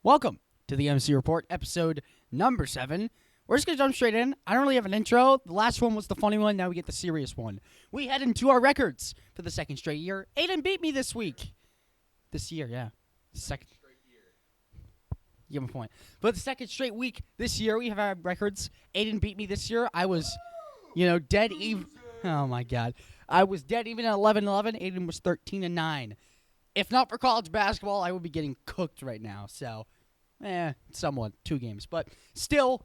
Welcome to the MC Report, episode number 7. We're just going to jump straight in. I don't really have an intro. The last one was the funny one. Now we get the serious one. We head into our records for the second straight year. Aaden beat me this week. This year, yeah. Second straight year. Give him a point. But the second straight week this year, we have our records. Aaden beat me this year. I was, dead even. Oh, my God. I was dead even at 11-11. Aaden was 13-9. If not for college basketball, I would be getting cooked right now. So, somewhat. 2 games. But still,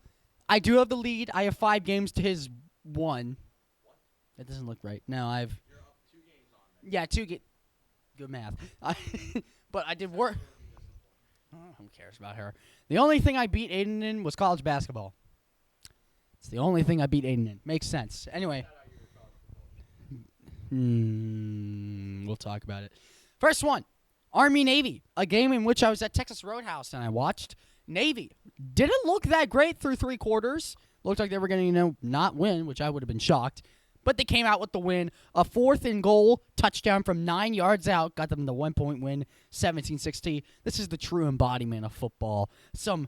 I do have the lead. I have 5 games to his 1. What? That doesn't look right. No, I've... You're up 2 games on me. Yeah, 2 games. Good math. But I did work... who cares about her? The only thing I beat Aaden in was college basketball. It's the only thing I beat Aaden in. Makes sense. Anyway. We'll talk about it. First one, Army-Navy, a game in which I was at Texas Roadhouse and I watched. Navy didn't look that great through 3 quarters. Looked like they were going to, not win, which I would have been shocked. But they came out with the win. A 4th and goal touchdown from 9 yards out got them the 1-point win, 17-16. This is the true embodiment of football. Some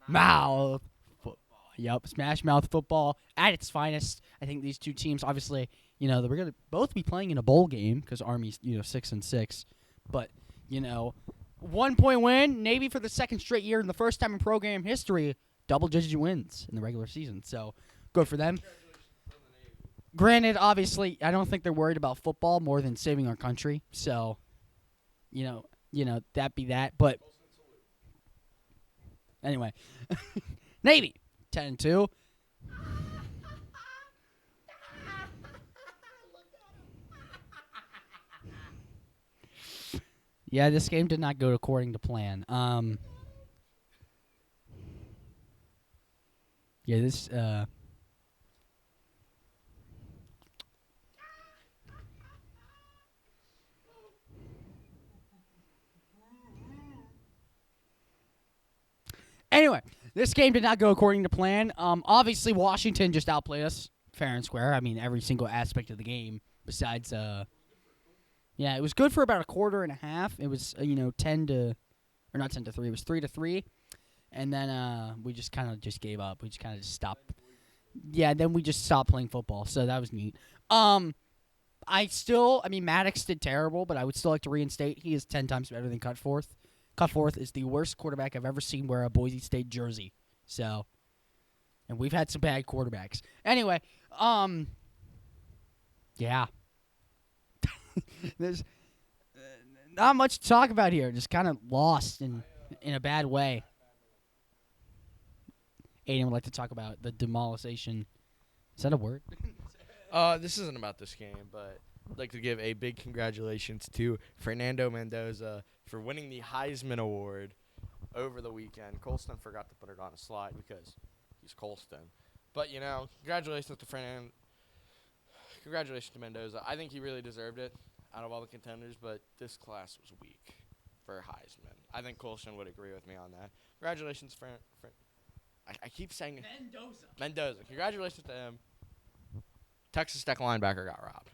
mouth football. Yep, smash mouth football at its finest. I think these 2 teams, obviously, they're going to both be playing in a bowl game because Army's, 6-6. But, 1-point win, Navy for the second straight year and the first time in program history, double-digit wins in the regular season. So, good for them. Granted, obviously, I don't think they're worried about football more than saving our country. So, that be that. But, anyway, Navy, 10-2. Yeah, this game did not go according to plan. Anyway, this game did not go according to plan. Obviously, Washington just outplayed us fair and square. I mean, every single aspect of the game besides yeah, it was good for about a quarter and a half. It was, 10 to, or not 10 to 3. It was 3 to 3. And then we just kind of just gave up. We just kind of just stopped. Yeah, then we just stopped playing football. So that was neat. Maddox did terrible, but I would still like to reinstate. He is 10 times better than Cutforth. Cutforth is the worst quarterback I've ever seen wear a Boise State jersey. So, and we've had some bad quarterbacks. Anyway, yeah. There's not much to talk about here. Just kind of lost in a bad way. Aaden would like to talk about the demolition. Is that a word? This isn't about this game, but I'd like to give a big congratulations to Fernando Mendoza for winning the Heisman Award over the weekend. Kolstin forgot to put it on a slide because he's Kolstin. But, congratulations to Fernando. Congratulations to Mendoza. I think he really deserved it out of all the contenders, but this class was weak for Heisman. I think Kolstin would agree with me on that. Congratulations, I keep saying Mendoza. Congratulations to him. Texas Tech linebacker got robbed.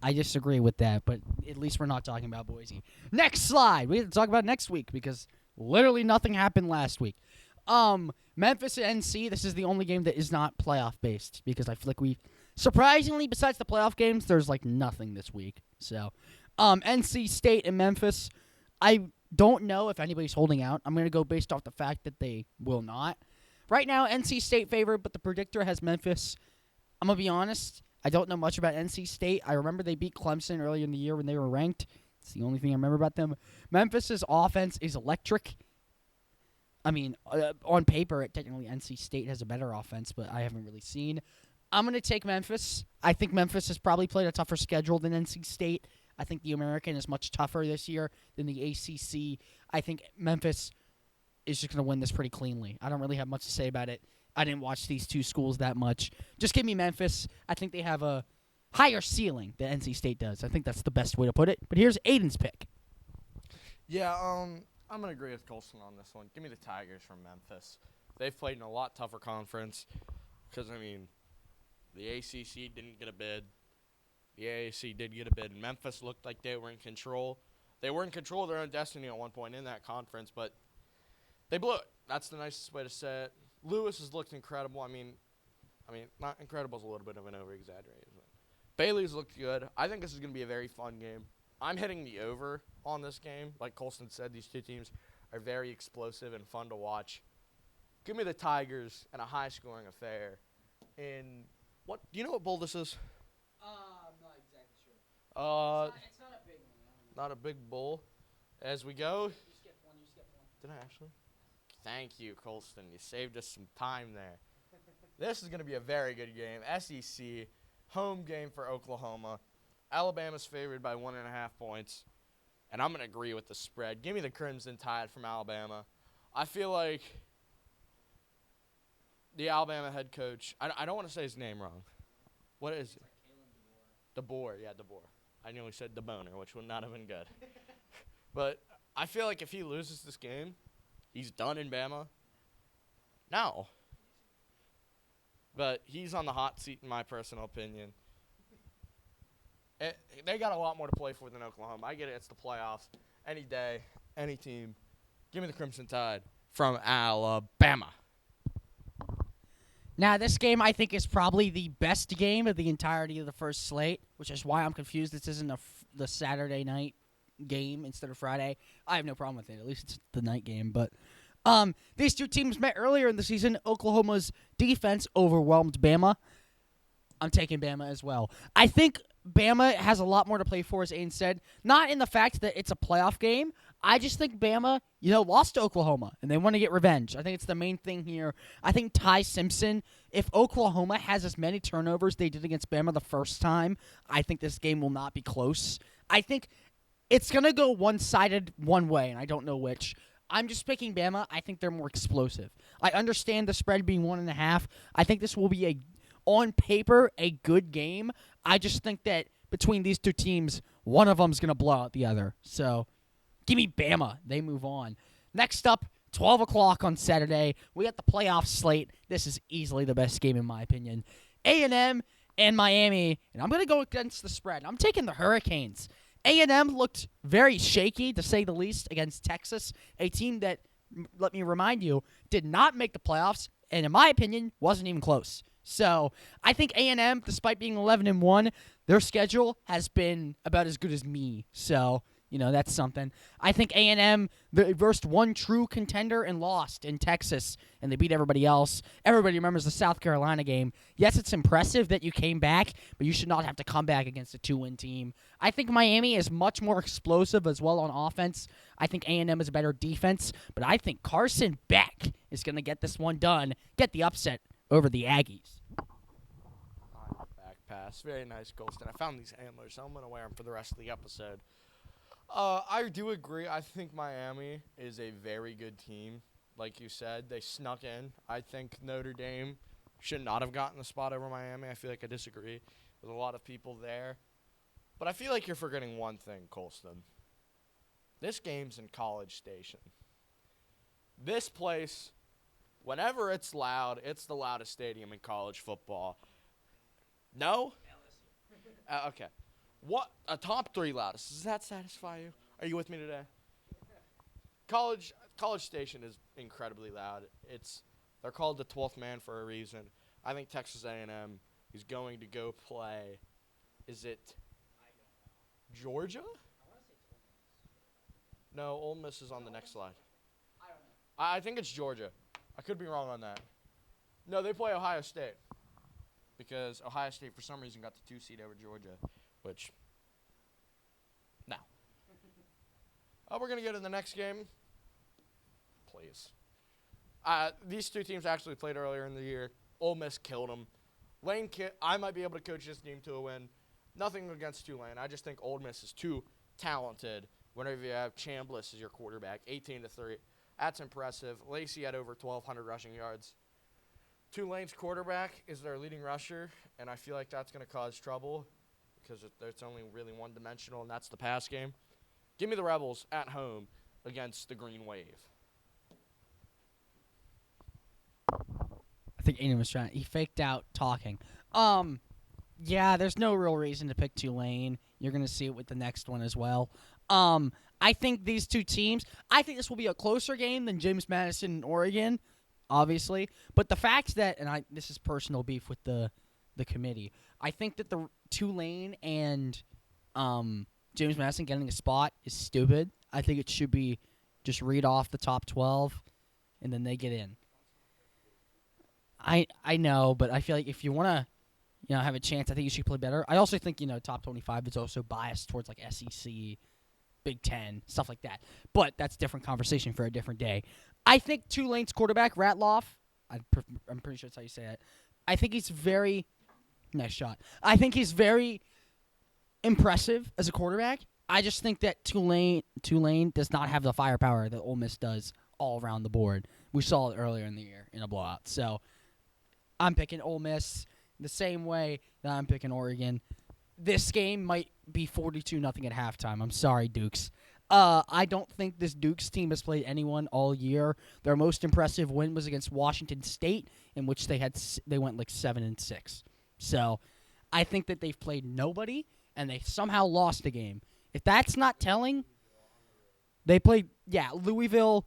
I disagree with that, but at least we're not talking about Boise. Next slide. We have to talk about next week because literally nothing happened last week. Memphis and NC, this is the only game that is not playoff-based because I feel like we... Surprisingly, besides the playoff games, there's nothing this week. So, NC State and Memphis, I don't know if anybody's holding out. I'm going to go based off the fact that they will not. Right now, NC State favored, but the predictor has Memphis. I'm going to be honest. I don't know much about NC State. I remember they beat Clemson earlier in the year when they were ranked. It's the only thing I remember about them. Memphis's offense is electric. I mean, on paper, technically NC State has a better offense, but I haven't really seen. I'm going to take Memphis. I think Memphis has probably played a tougher schedule than NC State. I think the American is much tougher this year than the ACC. I think Memphis is just going to win this pretty cleanly. I don't really have much to say about it. I didn't watch these 2 schools that much. Just give me Memphis. I think they have a higher ceiling than NC State does. I think that's the best way to put it. But here's Aiden's pick. Yeah, I'm going to agree with Kolstin on this one. Give me the Tigers from Memphis. They've played in a lot tougher conference because, the ACC didn't get a bid. The AAC did get a bid. Memphis looked like they were in control They were in control of their own destiny at one point in that conference, but they blew it. That's the nicest way to say it. Lewis has looked incredible. I mean, not incredible is a little bit of an over-exaggeration. Bailey's looked good. I think this is going to be a very fun game. I'm hitting the over on this game. Like Kolstin said, these two teams are very explosive and fun to watch. Give me the Tigers and a high-scoring affair. In what? Do you know what bowl this is? I'm not exactly sure. It's not a big one. Not a big bowl. As we go. You skipped one. Did I actually? Thank you, Kolstin. You saved us some time there. This is going to be a very good game. SEC, home game for Oklahoma. Alabama's favored by 1.5 points. And I'm going to agree with the spread. Give me the Crimson Tide from Alabama. I feel like the Alabama head coach, I don't want to say his name wrong. What is it? DeBoer. Yeah, DeBoer. I nearly said DeBoner, which would not have been good. But I feel like if he loses this game, he's done in Bama. No. But he's on the hot seat, in my personal opinion. They got a lot more to play for than Oklahoma. I get it. It's the playoffs. Any day, any team. Give me the Crimson Tide from Alabama. Now, this game, I think, is probably the best game of the entirety of the first slate, which is why I'm confused this isn't the Saturday night game instead of Friday. I have no problem with it. At least it's the night game. But these two teams met earlier in the season. Oklahoma's defense overwhelmed Bama. I'm taking Bama as well. I think Bama has a lot more to play for, as Aaden said. Not in the fact that it's a playoff game. I just think Bama, lost to Oklahoma, and they want to get revenge. I think it's the main thing here. I think Ty Simpson, if Oklahoma has as many turnovers they did against Bama the first time, I think this game will not be close. I think it's going to go one-sided one way, and I don't know which. I'm just picking Bama. I think they're more explosive. I understand the spread being 1.5. I think this will be, on paper, a good game. I just think that between these two teams, one of them's going to blow out the other. So give me Bama. They move on. Next up, 12 o'clock on Saturday. We got the playoff slate. This is easily the best game in my opinion. A&M and Miami, and I'm going to go against the spread. I'm taking the Hurricanes. A&M looked very shaky, to say the least, against Texas, a team that, let me remind you, did not make the playoffs, and in my opinion, wasn't even close. So I think A&M, despite being 11-1, their schedule has been about as good as me. So, that's something. I think A&M versed one true contender and lost in Texas, and they beat everybody else. Everybody remembers the South Carolina game. Yes, it's impressive that you came back, but you should not have to come back against a 2-win team. I think Miami is much more explosive as well on offense. I think A&M is a better defense, but I think Carson Beck is going to get this one done, get the upset over the Aggies. Back pass. Very nice, Kolstin. I found these antlers, so I'm going to wear them for the rest of the episode. I do agree. I think Miami is a very good team. Like you said, they snuck in. I think Notre Dame should not have gotten the spot over Miami. I feel like I disagree with a lot of people there. But I feel like you're forgetting one thing, Kolstin. This game's in College Station. This place, whenever it's loud, it's the loudest stadium in college football. No? Okay. What? A top 3 loudest. Does that satisfy you? Are you with me today? College Station is incredibly loud. They're called the 12th man for a reason. I think Texas A&M is going to go play. Is it Georgia? No, Ole Miss is on the next slide. I think it's Georgia. I could be wrong on that. No, they play Ohio State. Because Ohio State, for some reason, got the 2 seed over Georgia. Which, no. We're going to go to the next game. Please. These two teams actually played earlier in the year. Ole Miss killed them. I might be able to coach this team to a win. Nothing against Tulane. I just think Ole Miss is too talented whenever you have Chambliss as your quarterback. 18-3. That's impressive. Lacey had over 1,200 rushing yards. Tulane's quarterback is their leading rusher, and I feel like that's going to cause trouble because it's only really one-dimensional, and that's the pass game. Give me the Rebels at home against the Green Wave. I think Aaden was he faked out talking. Yeah, there's no real reason to pick Tulane. You're going to see it with the next one as well. I think these two teams. I think this will be a closer game than James Madison and Oregon, obviously. But the fact that, and this is personal beef with the committee. I think that the Tulane and James Madison getting a spot is stupid. I think it should be just read off the top 12, and then they get in. I know, but I feel like if you want to, have a chance, I think you should play better. I also think top 25 is also biased towards like SEC, Big Ten, stuff like that. But that's a different conversation for a different day. I think Tulane's quarterback Ratloff. I'm pretty sure that's how you say it. I think he's very nice shot. I think he's very impressive as a quarterback. I just think that Tulane does not have the firepower that Ole Miss does all around the board. We saw it earlier in the year in a blowout. So I'm picking Ole Miss the same way that I'm picking Oregon. This game might be 42-0 at halftime. I'm sorry, Dukes. I don't think this Dukes team has played anyone all year. Their most impressive win was against Washington State, in which they went like 7-6. So I think that they've played nobody, and they somehow lost the game. If that's not telling, they played, Louisville,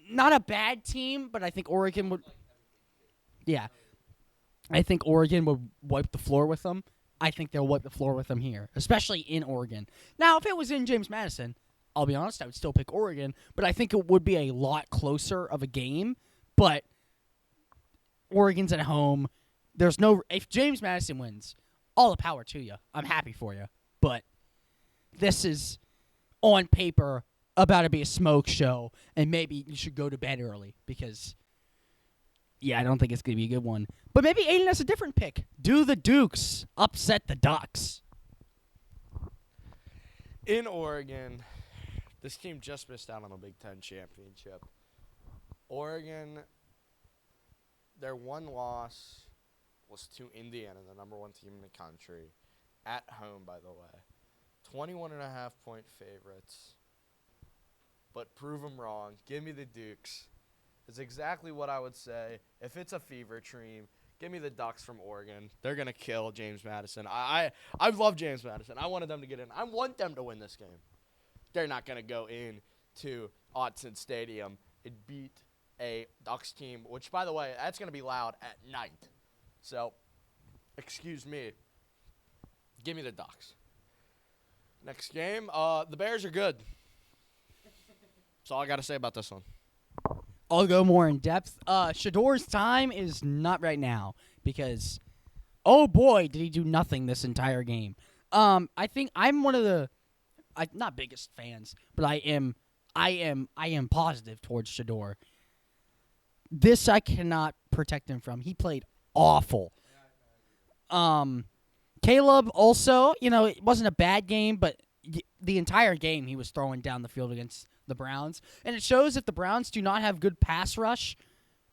not a bad team, but I think Oregon would, I think Oregon would wipe the floor with them. I think they'll wipe the floor with them here, especially in Oregon. Now, if it was in James Madison, I'll be honest, I would still pick Oregon, but I think it would be a lot closer of a game. But Oregon's at home. If James Madison wins, all the power to you. I'm happy for you. But this is, on paper, about to be a smoke show, and maybe you should go to bed early because, I don't think it's going to be a good one. But maybe Aaden has a different pick. Do the Dukes upset the Ducks? In Oregon, this team just missed out on the Big Ten championship. Oregon, their one loss was to Indiana, the number one team in the country, at home, by the way. 21.5-point favorites. But prove them wrong. Give me the Dukes. It's exactly what I would say. If it's a fever dream, give me the Ducks from Oregon. They're going to kill James Madison. I love James Madison. I wanted them to get in. I want them to win this game. They're not going to go in to Autzen Stadium and beat a Ducks team, which, by the way, that's going to be loud at night. So, excuse me. Give me the Ducks. Next game, the Bears are good. That's all I got to say about this one. I'll go more in depth. Shador's time is not right now because, oh boy, did he do nothing this entire game. I think I'm one of the, not biggest fans, but I am positive towards Shador. This I cannot protect him from. He played awful. Caleb also, it wasn't a bad game, but the entire game he was throwing down the field against the Browns. And it shows if the Browns do not have good pass rush,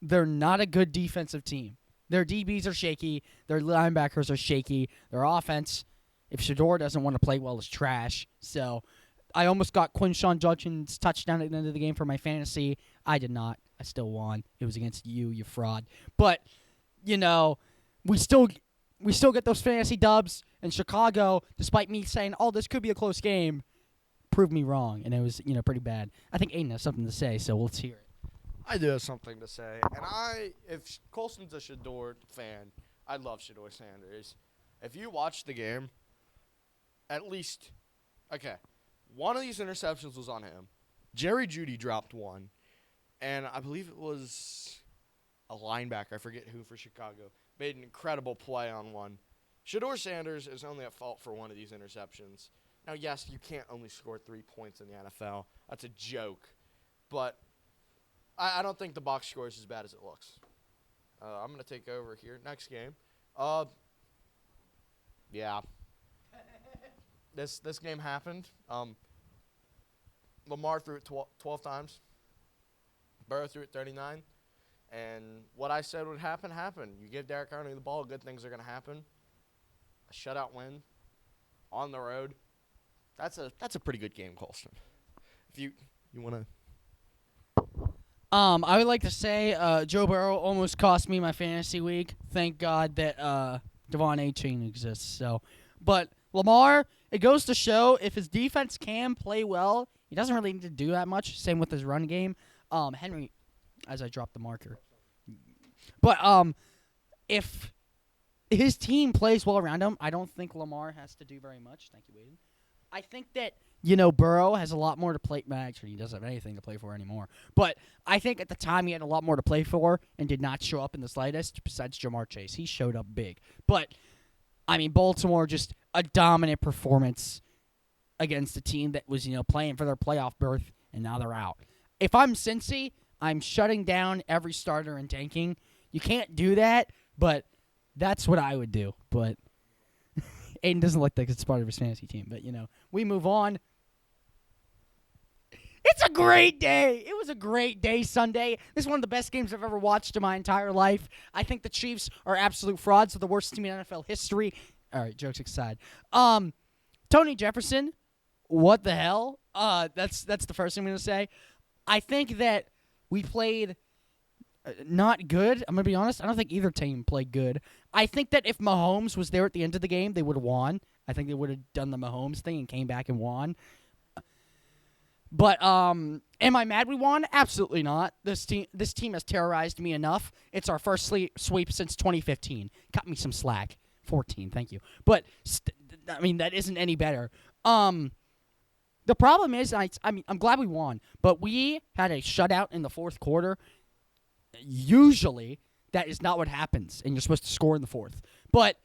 they're not a good defensive team. Their DBs are shaky. Their linebackers are shaky. Their offense, if Shador doesn't want to play well, is trash. So I almost got Quinshawn Judson's touchdown at the end of the game for my fantasy. I did not. I still won. It was against you fraud. But, we still get those fantasy dubs. And Chicago, despite me saying, this could be a close game, proved me wrong. And it was, pretty bad. I think Aaden has something to say, so let's hear it. I do have something to say. And if Kolstin's a Shador fan, I love Shador Sanders. If you watch the game, at least, one of these interceptions was on him. Jerry Jeudy dropped one. And I believe it was a linebacker, I forget who, for Chicago, made an incredible play on one. Shador Sanders is only at fault for one of these interceptions. Now, yes, you can't only score 3 points in the NFL. That's a joke. But I don't think the box score is as bad as it looks. I'm going to take over here. Next game. This game happened. Lamar threw it 12 times. Burrow threw it 39. And what I said would happen, happened. You give Derek Henry the ball, good things are going to happen. A shutout win on the road. That's a pretty good game, Kolstin. If you want to. I would like to say Joe Burrow almost cost me my fantasy week. Thank God that Devon A-Chain exists. So, but Lamar it goes to show if his defense can play well, he doesn't really need to do that much. Same with his run game. Henry, as I drop the marker. But if his team plays well around him, I don't think Lamar has to do very much. Thank you, Aaden. I think that, Burrow has a lot more to play. Actually, he doesn't have anything to play for anymore. But I think at the time he had a lot more to play for and did not show up in the slightest besides Jamar Chase. He showed up big. But, Baltimore, just a dominant performance against a team that was, playing for their playoff berth, and now they're out. If I'm Cincy, I'm shutting down every starter and tanking. You can't do that, but that's what I would do. But Aaden doesn't look like it's part of his fantasy team. But, we move on. It's a great day. It was a great day Sunday. This is one of the best games I've ever watched in my entire life. I think the Chiefs are absolute frauds. They're the worst team in NFL history. All right, jokes aside. Tony Jefferson, what the hell? That's the first thing I'm going to say. I think that we played not good. I'm going to be honest. I don't think either team played good. I think that if Mahomes was there at the end of the game, they would have won. I think they would have done the Mahomes thing and came back and won. But am I mad we won? Absolutely not. This team has terrorized me enough. It's our first sweep since 2015. Cut me some slack. 14, thank you. But that isn't any better. The problem is, I'm glad we won, but we had a shutout in the fourth quarter. Usually, that is not what happens, and you're supposed to score in the fourth. But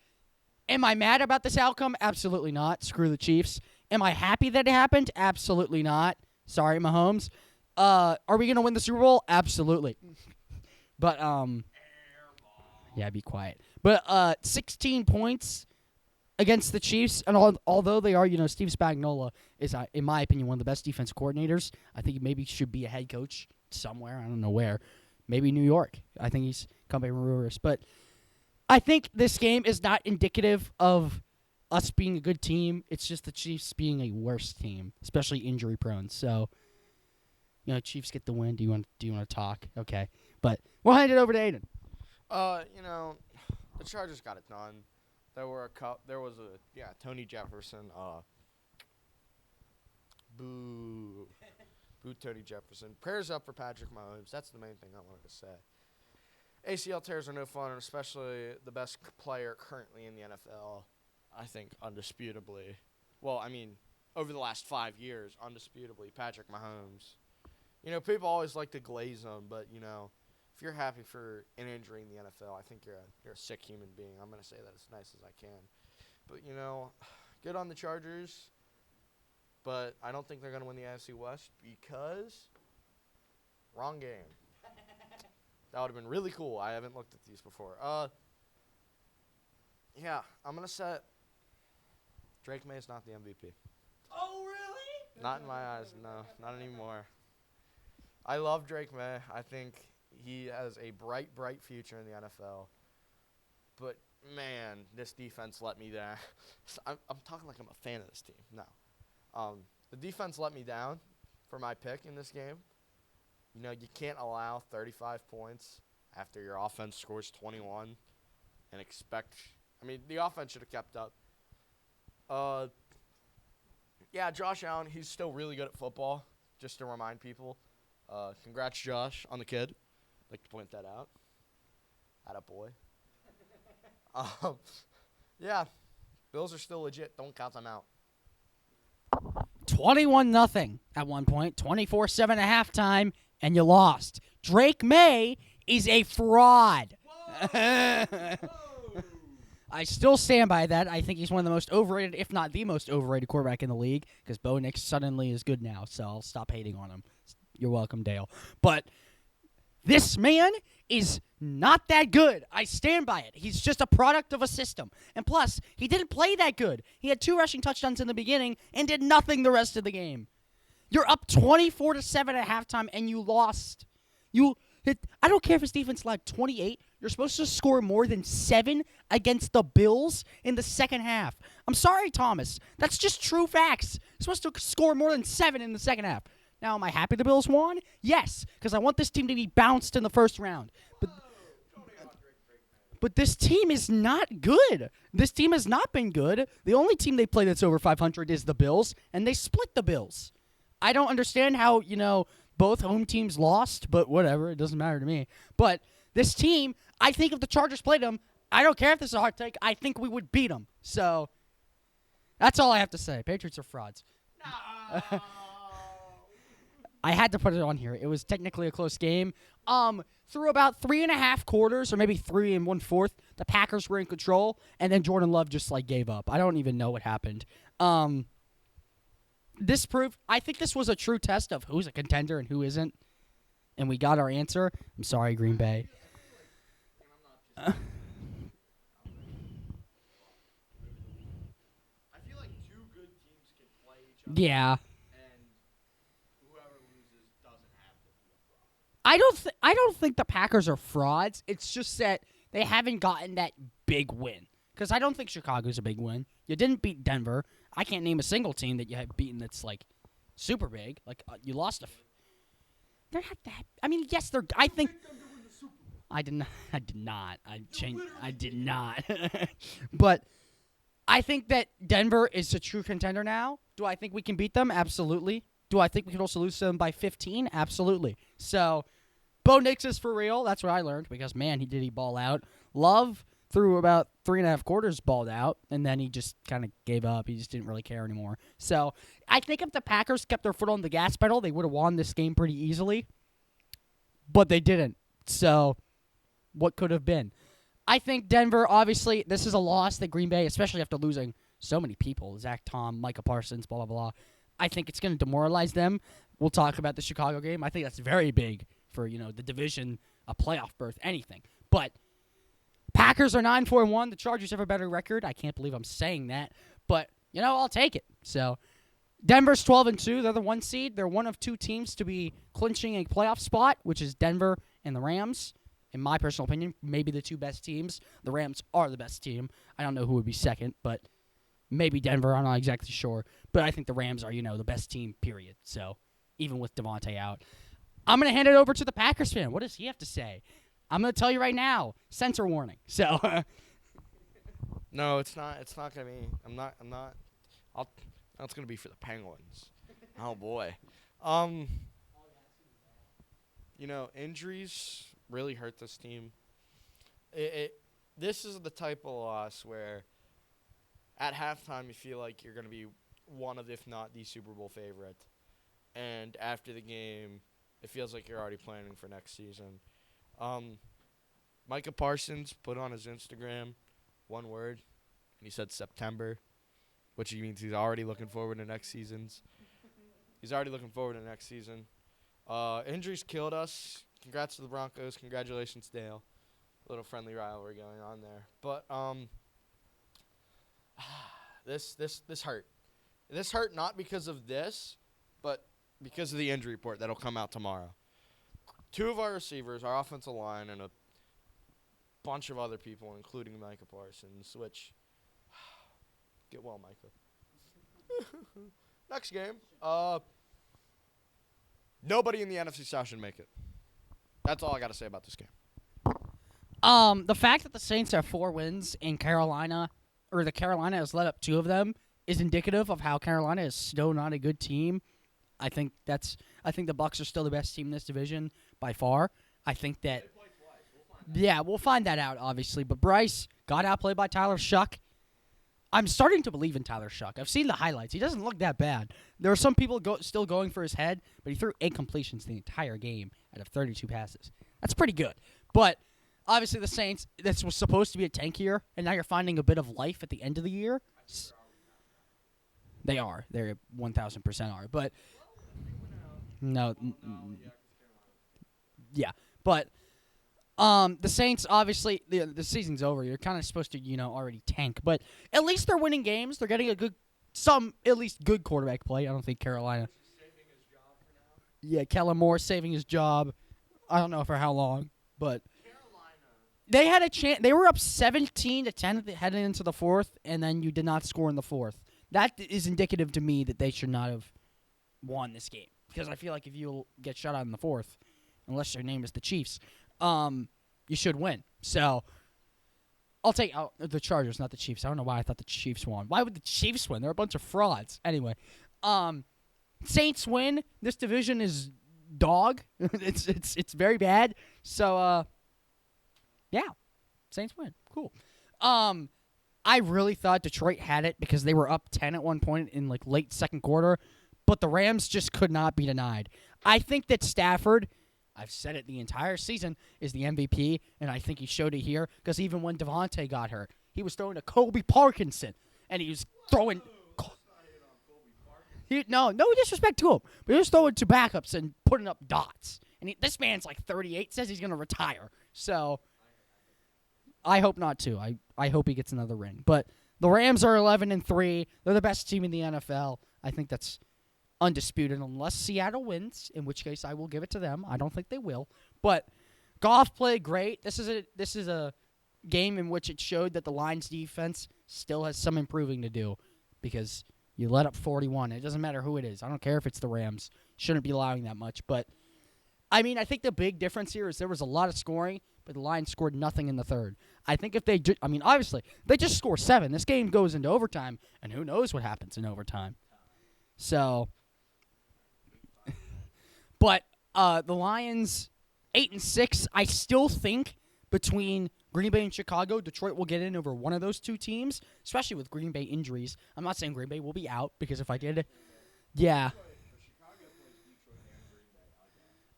am I mad about this outcome? Absolutely not. Screw the Chiefs. Am I happy that it happened? Absolutely not. Sorry, Mahomes. Are we going to win the Super Bowl? Absolutely. But, yeah, be quiet. But 16 points against the Chiefs, and although they are, Steve Spagnuolo is, in my opinion, one of the best defense coordinators. I think he maybe should be a head coach somewhere. I don't know where. Maybe New York. I think he's coming from rumors. But I think this game is not indicative of us being a good team. It's just the Chiefs being a worse team, especially injury prone. So, Chiefs get the win. Do you want to talk? Okay, but we'll hand it over to Aaden. The Chargers got it done. There was Tony Jefferson. Boo Tony Jefferson. Prayers up for Patrick Mahomes. That's the main thing I wanted to say. ACL tears are no fun, and especially the best player currently in the NFL. I think undisputably. Well, over the last 5 years, undisputably, Patrick Mahomes. People always like to glaze him, but, if you're happy for an injury in the NFL, I think you're a sick human being. I'm going to say that as nice as I can. But, good on the Chargers. But I don't think they're going to win the AFC West because wrong game. That would have been really cool. I haven't looked at these before. Yeah, I'm going to set Drake May's not the MVP. Oh, really? Not in my eyes, no. Not anymore. I love Drake May. I think he has a bright, bright future in the NFL. But, man, this defense let me down. I'm talking like I'm a fan of this team. No. The defense let me down for my pick in this game. You can't allow 35 points after your offense scores 21 and expect – the offense should have kept up. Yeah, Josh Allen, he's still really good at football, just to remind people. Congrats, Josh, on the kid. I'd like to point that out. Attaboy. Yeah, Bills are still legit. Don't count them out. 21-0 at one point, 24-7 at halftime, and you lost. Drake May is a fraud. I still stand by that. I think he's one of the most overrated, if not the most overrated quarterback in the league, because Bo Nix suddenly is good now, so I'll stop hating on him. You're welcome, Dale. But this man is not that good. I stand by it. He's just a product of a system. And plus, he didn't play that good. He had 2 rushing touchdowns in the beginning and did nothing the rest of the game. You're up 24-7 at halftime, and you lost. I don't care if his defense lagged 28. You're supposed to score more than 7 against the Bills in the second half. I'm sorry, Thomas. That's just true facts. You're supposed to score more than 7 in the second half. Now, am I happy the Bills won? Yes, because I want this team to be bounced in the first round. But But this team is not good. This team has not been good. The only team they play that's over 500 is the Bills, and they split the Bills. I don't understand how, both home teams lost, but whatever. It doesn't matter to me. But this team, I think if the Chargers played them, I don't care if this is a hard take, I think we would beat them. So that's all I have to say. Patriots are frauds. No. I had to put it on here. It was technically a close game. Through about 3.5 quarters, or maybe 3 1/4, the Packers were in control, and then Jordan Love just gave up. I don't even know what happened. This proved, I think this was a true test of who's a contender and who isn't, and we got our answer. I'm sorry, Green Bay. I feel like two good teams can play each other. Yeah. I don't think the Packers are frauds. It's just that they haven't gotten that big win. Because I don't think Chicago's a big win. You didn't beat Denver. I can't name a single team that you have beaten that's super big. You lost they're not that. I mean, yes, they're. I think. I did not. I did not. I changed. I did not. But I think that Denver is a true contender now. Do I think we can beat them? Absolutely. Do I think we can also lose to them by 15? Absolutely. So, Bo Nix is for real. That's what I learned because, man, he ball out. Love, through about 3.5 quarters, balled out, and then he just kind of gave up. He just didn't really care anymore. So, I think if the Packers kept their foot on the gas pedal, they would have won this game pretty easily. But they didn't. So, what could have been? I think Denver, obviously, this is a loss that Green Bay, especially after losing so many people, Zach Tom, Micah Parsons, blah, blah, blah. I think it's going to demoralize them. We'll talk about the Chicago game. I think that's very big for, the division, a playoff berth, anything. But Packers are 9-4-1. The Chargers have a better record. I can't believe I'm saying that. But, I'll take it. So, Denver's 12-2. They're the 1 seed. They're one of 2 teams to be clinching a playoff spot, which is Denver and the Rams. In my personal opinion, maybe the 2 best teams. The Rams are the best team. I don't know who would be second, but maybe Denver. I'm not exactly sure. But I think the Rams are, the best team, period. So, even with Devontae out. I'm going to hand it over to the Packers fan. What does he have to say? I'm going to tell you right now. Censor warning. So. No, it's not. It's not going to be. I'm not. It's going to be for the Penguins. Oh, boy. Injuries really hurt this team. This is the type of loss where at halftime you feel like you're going to be one of, if not the Super Bowl favorite. And after the game, it feels like you're already planning for next season. Micah Parsons put on his Instagram one word, and he said September, which means he's already looking forward to next season's. He's already looking forward to next season. Injuries killed us. Congrats to the Broncos. Congratulations, Dale. A little friendly rivalry going on there. But this hurt. This hurt not because of this, but because of the injury report that'll come out tomorrow. 2 of our receivers, our offensive line, and a bunch of other people, including Micah Parsons, which get well, Micah. Next game. Nobody in the NFC South should make it. That's all I got to say about this game. The fact that the Saints have 4 wins in Carolina, or the Carolina has let up 2 of them, is indicative of how Carolina is still not a good team. I think the Bucs are still the best team in this division by far. I think that. They play twice. We'll find that out obviously. But Bryce got outplayed by Tyler Shuck. I'm starting to believe in Tyler Shuck. I've seen the highlights. He doesn't look that bad. There are some people still going for his head, but he threw 8 completions the entire game out of 32 passes. That's pretty good. But obviously the Saints, this was supposed to be a tank year, and now you're finding a bit of life at the end of the year. They are. They're 1,000% are. But no. Yeah. But the Saints, obviously, the season's over. You're kind of supposed to, already tank. But at least they're winning games. They're getting at least good quarterback play. I don't think Carolina. Saving his job for now. Yeah, Kellen Moore saving his job. I don't know for how long, but they had a chance. They were up 17-10 heading into the 4th, and then you did not score in the 4th. That is indicative to me that they should not have won this game, because I feel like if you get shut out in the 4th, unless your name is the Chiefs, you should win. So I'll take the Chargers, not the Chiefs. I don't know why I thought the Chiefs won. Why would the Chiefs win? They're a bunch of frauds. Anyway, Saints win. This division is dog. it's very bad. So yeah, Saints win. Cool. I really thought Detroit had it because they were up 10 at one point in like late second quarter, but the Rams just could not be denied. I think that Stafford, I've said it the entire season, is the MVP, and I think he showed it here because even when Devontae got hurt, he was throwing to Kobe Parkinson, and he was throwing. No disrespect to him, but he was throwing to backups and putting up dots. And this man's like 38, says he's going to retire. So I hope not to. I hope he gets another ring. But the Rams are 11-3. They're the best team in the NFL. I think that's undisputed unless Seattle wins, in which case I will give it to them. I don't think they will. But Goff played great. This is a game in which it showed that the Lions defense still has some improving to do because you let up 41. It doesn't matter who it is. I don't care if it's the Rams. Shouldn't be allowing that much. But, I mean, I think the big difference here is there was a lot of scoring, but the Lions scored nothing in the third. I think if they obviously, they just score 7. This game goes into overtime, and who knows what happens in overtime. So, but the Lions, 8-6, I still think between Green Bay and Chicago, Detroit will get in over one of those two teams, especially with Green Bay injuries. I'm not saying Green Bay will be out because if I did, yeah.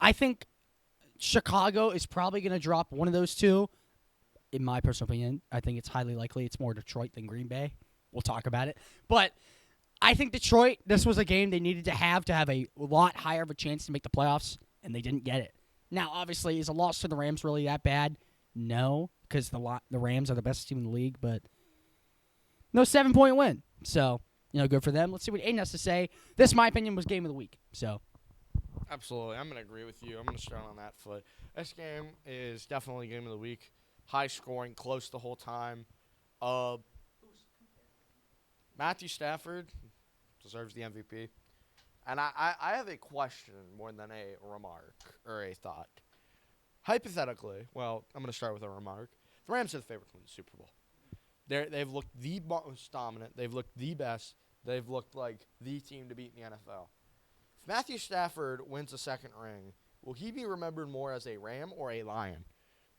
I think Chicago is probably going to drop one of those two. In my personal opinion, I think it's highly likely it's more Detroit than Green Bay. We'll talk about it. But I think Detroit, this was a game they needed to have a lot higher of a chance to make the playoffs, and they didn't get it. Now, obviously, is a loss to the Rams really that bad? No, because the Rams are the best team in the league, but no 7-point win. So, good for them. Let's see what Aaden has to say. This, in my opinion, was game of the week. So, absolutely. I'm going to agree with you. I'm going to start on that foot. This game is definitely game of the week. High scoring, close the whole time. Matthew Stafford deserves the MVP. And I have a question more than a remark or a thought. Hypothetically, well, I'm going to start with a remark. The Rams are the favorite to win the Super Bowl. They've looked the most dominant. They've looked the best. They've looked like the team to beat in the NFL. If Matthew Stafford wins a second ring, will he be remembered more as a Ram or a Lion?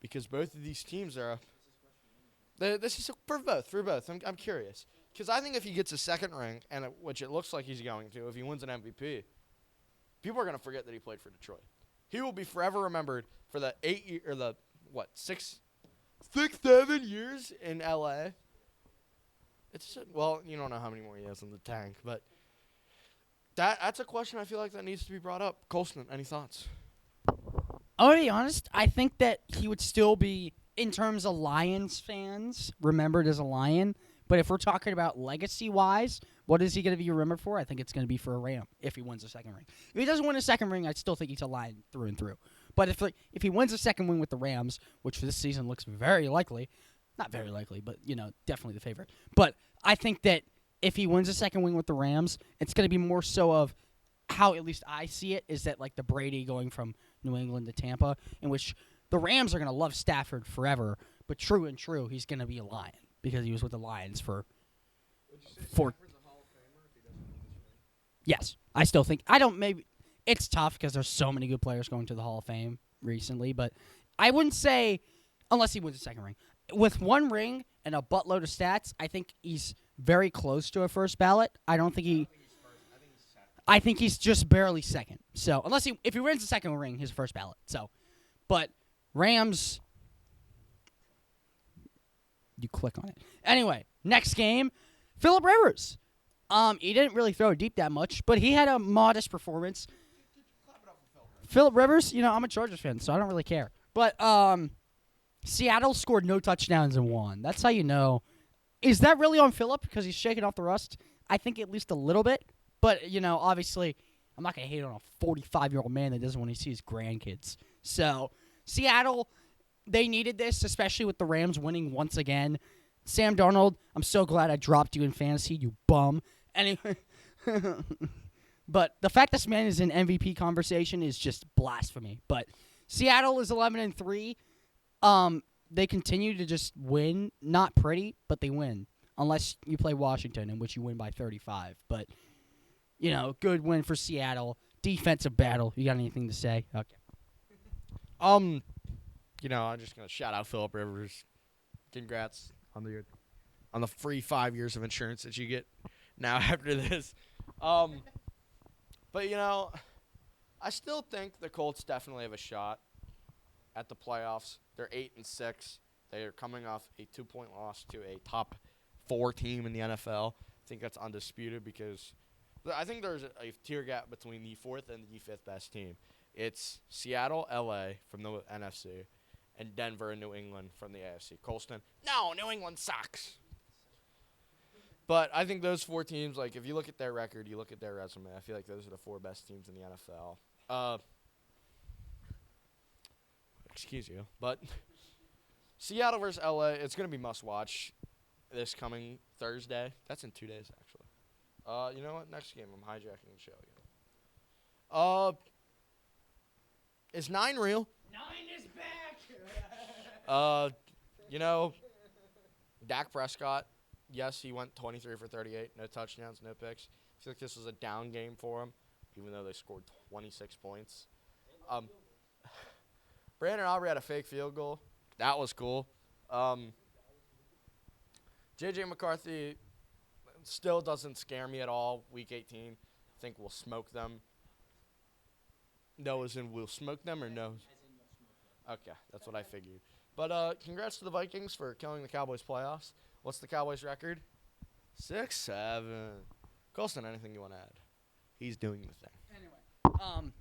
Because both of these teams are this is for both. I'm curious. Because I think if he gets a second ring, which it looks like he's going to, if he wins an MVP, people are going to forget that he played for Detroit. He will be forever remembered for the 7 years in L.A. You don't know how many more he has in the tank, but that's a question I feel like that needs to be brought up. Kolstin, any thoughts? I'll be honest, I think that he would still be, in terms of Lions fans, remembered as a Lion. But if we're talking about legacy-wise, what is he going to be remembered for? I think it's going to be for a Ram if he wins a second ring. If he doesn't win a second ring, I still think he's a Lion through and through. But if he wins a second ring with the Rams, which for this season looks very likely, not very likely, but, definitely the favorite. But I think that if he wins a second ring with the Rams, it's going to be more so of how at least I see it, is that like the Brady going from New England to Tampa, in which the Rams are going to love Stafford forever, but true and true, he's going to be a Lion because he was with the Lions for. Would you say Stafford's a Hall of Famer if he doesn't win this ring? Yes, I still think maybe it's tough because there's so many good players going to the Hall of Fame recently, but I wouldn't say unless he wins a second ring. With one ring and a buttload of stats, I think he's very close to a first ballot. I don't think he. I think he's just barely second. So if he wins the second ring, he's first ballot. So, but Rams, you click on it. Anyway, next game, Phillip Rivers. He didn't really throw deep that much, but he had a modest performance. Phillip Rivers, I'm a Chargers fan, so I don't really care. But Seattle scored no touchdowns and won. That's how you know. Is that really on Phillip because he's shaking off the rust? I think at least a little bit. But, obviously, I'm not going to hate on a 45-year-old man that doesn't want to see his grandkids. So, Seattle, they needed this, especially with the Rams winning once again. Sam Darnold, I'm so glad I dropped you in fantasy, you bum. Anyway, but the fact this man is in MVP conversation is just blasphemy. But Seattle is 11-3. they continue to just win. Not pretty, but they win. Unless you play Washington, in which you win by 35. But, good win for Seattle. Defensive battle. You got anything to say? Okay. I'm just gonna shout out Philip Rivers. Congrats on the free 5 years of insurance that you get now after this. But I still think the Colts definitely have a shot at the playoffs. They're 8-6. They are coming off a 2-point loss to a top 4 team in the NFL. I think that's undisputed because I think there's a tier gap between the 4th and the 5th best team. It's Seattle, LA from the NFC, and Denver and New England from the AFC. Kolstin, no, New England sucks. But I think those 4 teams, like if you look at their record, you look at their resume, I feel like those are the 4 best teams in the NFL. Excuse you. But Seattle versus LA, it's going to be must-watch this coming Thursday. That's in 2 days, actually. You know what? Next game, I'm hijacking the show again. Is 9 real? 9 is back! Dak Prescott, yes, he went 23 for 38. No touchdowns, no picks. I feel like this was a down game for him, even though they scored 26 points. Brandon Aubrey had a fake field goal. That was cool. J.J. McCarthy still doesn't scare me at all. Week 18, I think we'll smoke them. No, as in we'll smoke them or no? Okay, that's what I figured. But congrats to the Vikings for killing the Cowboys playoffs. What's the Cowboys record? 6-7. Kolstin, anything you want to add? He's doing the thing. Anyway,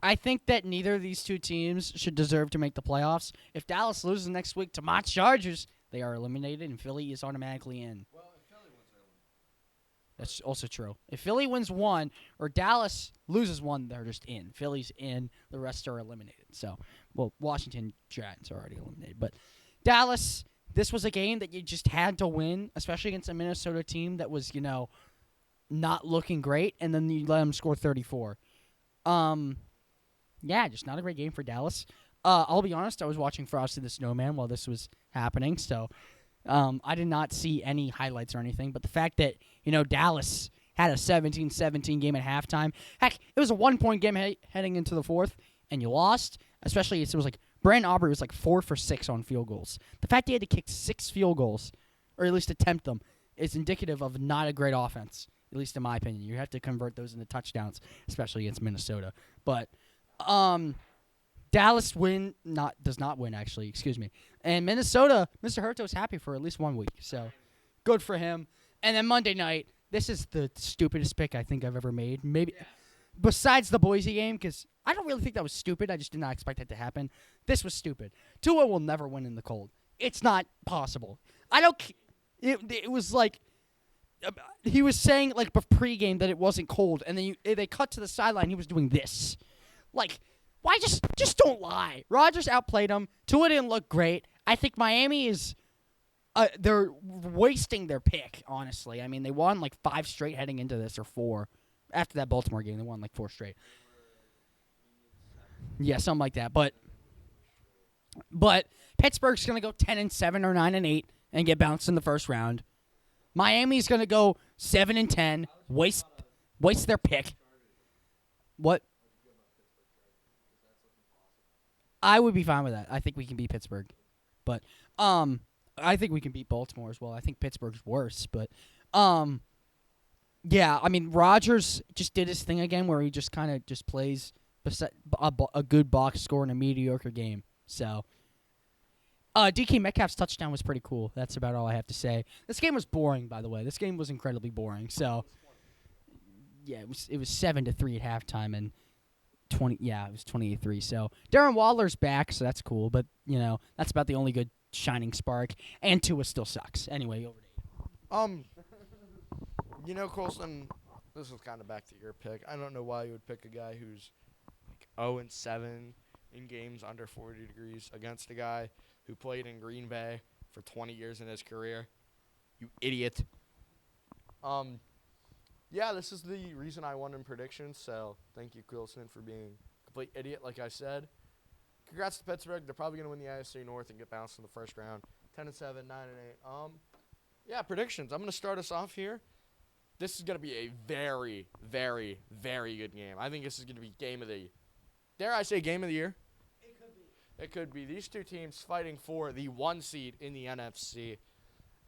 I think that neither of these two teams should deserve to make the playoffs. If Dallas loses next week to my Chargers, they are eliminated, and Philly is automatically in. Well, if Philly wins, they're eliminated. That's also true. If Philly wins one or Dallas loses one, they're just in. Philly's in. The rest are eliminated. So, Washington Giants are already eliminated. But Dallas, this was a game that you just had to win, especially against a Minnesota team that was, not looking great, and then you let them score 34. Yeah, just not a great game for Dallas. I'll be honest, I was watching Frosty the Snowman while this was happening, so I did not see any highlights or anything. But the fact that, Dallas had a 17-17 game at halftime. Heck, it was a 1-point game heading into the fourth, and you lost. Especially, it was like Brandon Aubrey was like 4 for 6 on field goals. The fact he had to kick 6 field goals, or at least attempt them, is indicative of not a great offense, at least in my opinion. You have to convert those into touchdowns, especially against Minnesota. But Dallas does not win, actually. Excuse me. And Minnesota, Mr. Hurto's happy for at least 1 week. So, good for him. And then Monday night, this is the stupidest pick I think I've ever made. Maybe besides the Boise game, because I don't really think that was stupid. I just did not expect that to happen. This was stupid. Tua will never win in the cold. It's not possible. It was like he was saying like pregame that it wasn't cold, and then they cut to the sideline. He was doing this, like. Why just don't lie? Rodgers outplayed him. Tua didn't look great. I think Miami is they're wasting their pick, honestly. I mean, they won like 5 straight heading into this, or 4. After that Baltimore game, they won like 4 straight. Yeah, something like that. But Pittsburgh's going to go 10-7 or 9-8 and get bounced in the first round. Miami's going to go 7-10, waste their pick. What? I would be fine with that. I think we can beat Pittsburgh. But I think we can beat Baltimore as well. I think Pittsburgh's worse, but yeah, I mean Rodgers just did his thing again where he just kind of just plays a good box score in a mediocre game. So DK Metcalf's touchdown was pretty cool. That's about all I have to say. This game was boring, by the way. This game was incredibly boring. So yeah, it was 7-3 at halftime and it was 28-3. So Darren Waller's back, so that's cool. But that's about the only good shining spark. And Tua still sucks. Anyway, over to you. Kolstin, this is kind of back to your pick. I don't know why you would pick a guy who's like 0-7 in games under 40 degrees against a guy who played in Green Bay for 20 years in his career. You idiot. Yeah, this is the reason I won in predictions, so thank you, Kolstin, for being a complete idiot, like I said. congrats to Pittsburgh. They're probably going to win the AFC North and get bounced in the first round. 10-7, 9-8. Yeah, predictions. I'm going to start us off here. This is going to be a very, very, very good game. I think this is going to be game of the – dare I say game of the year? It could be. It could be. These two teams fighting for the 1 seed in the NFC.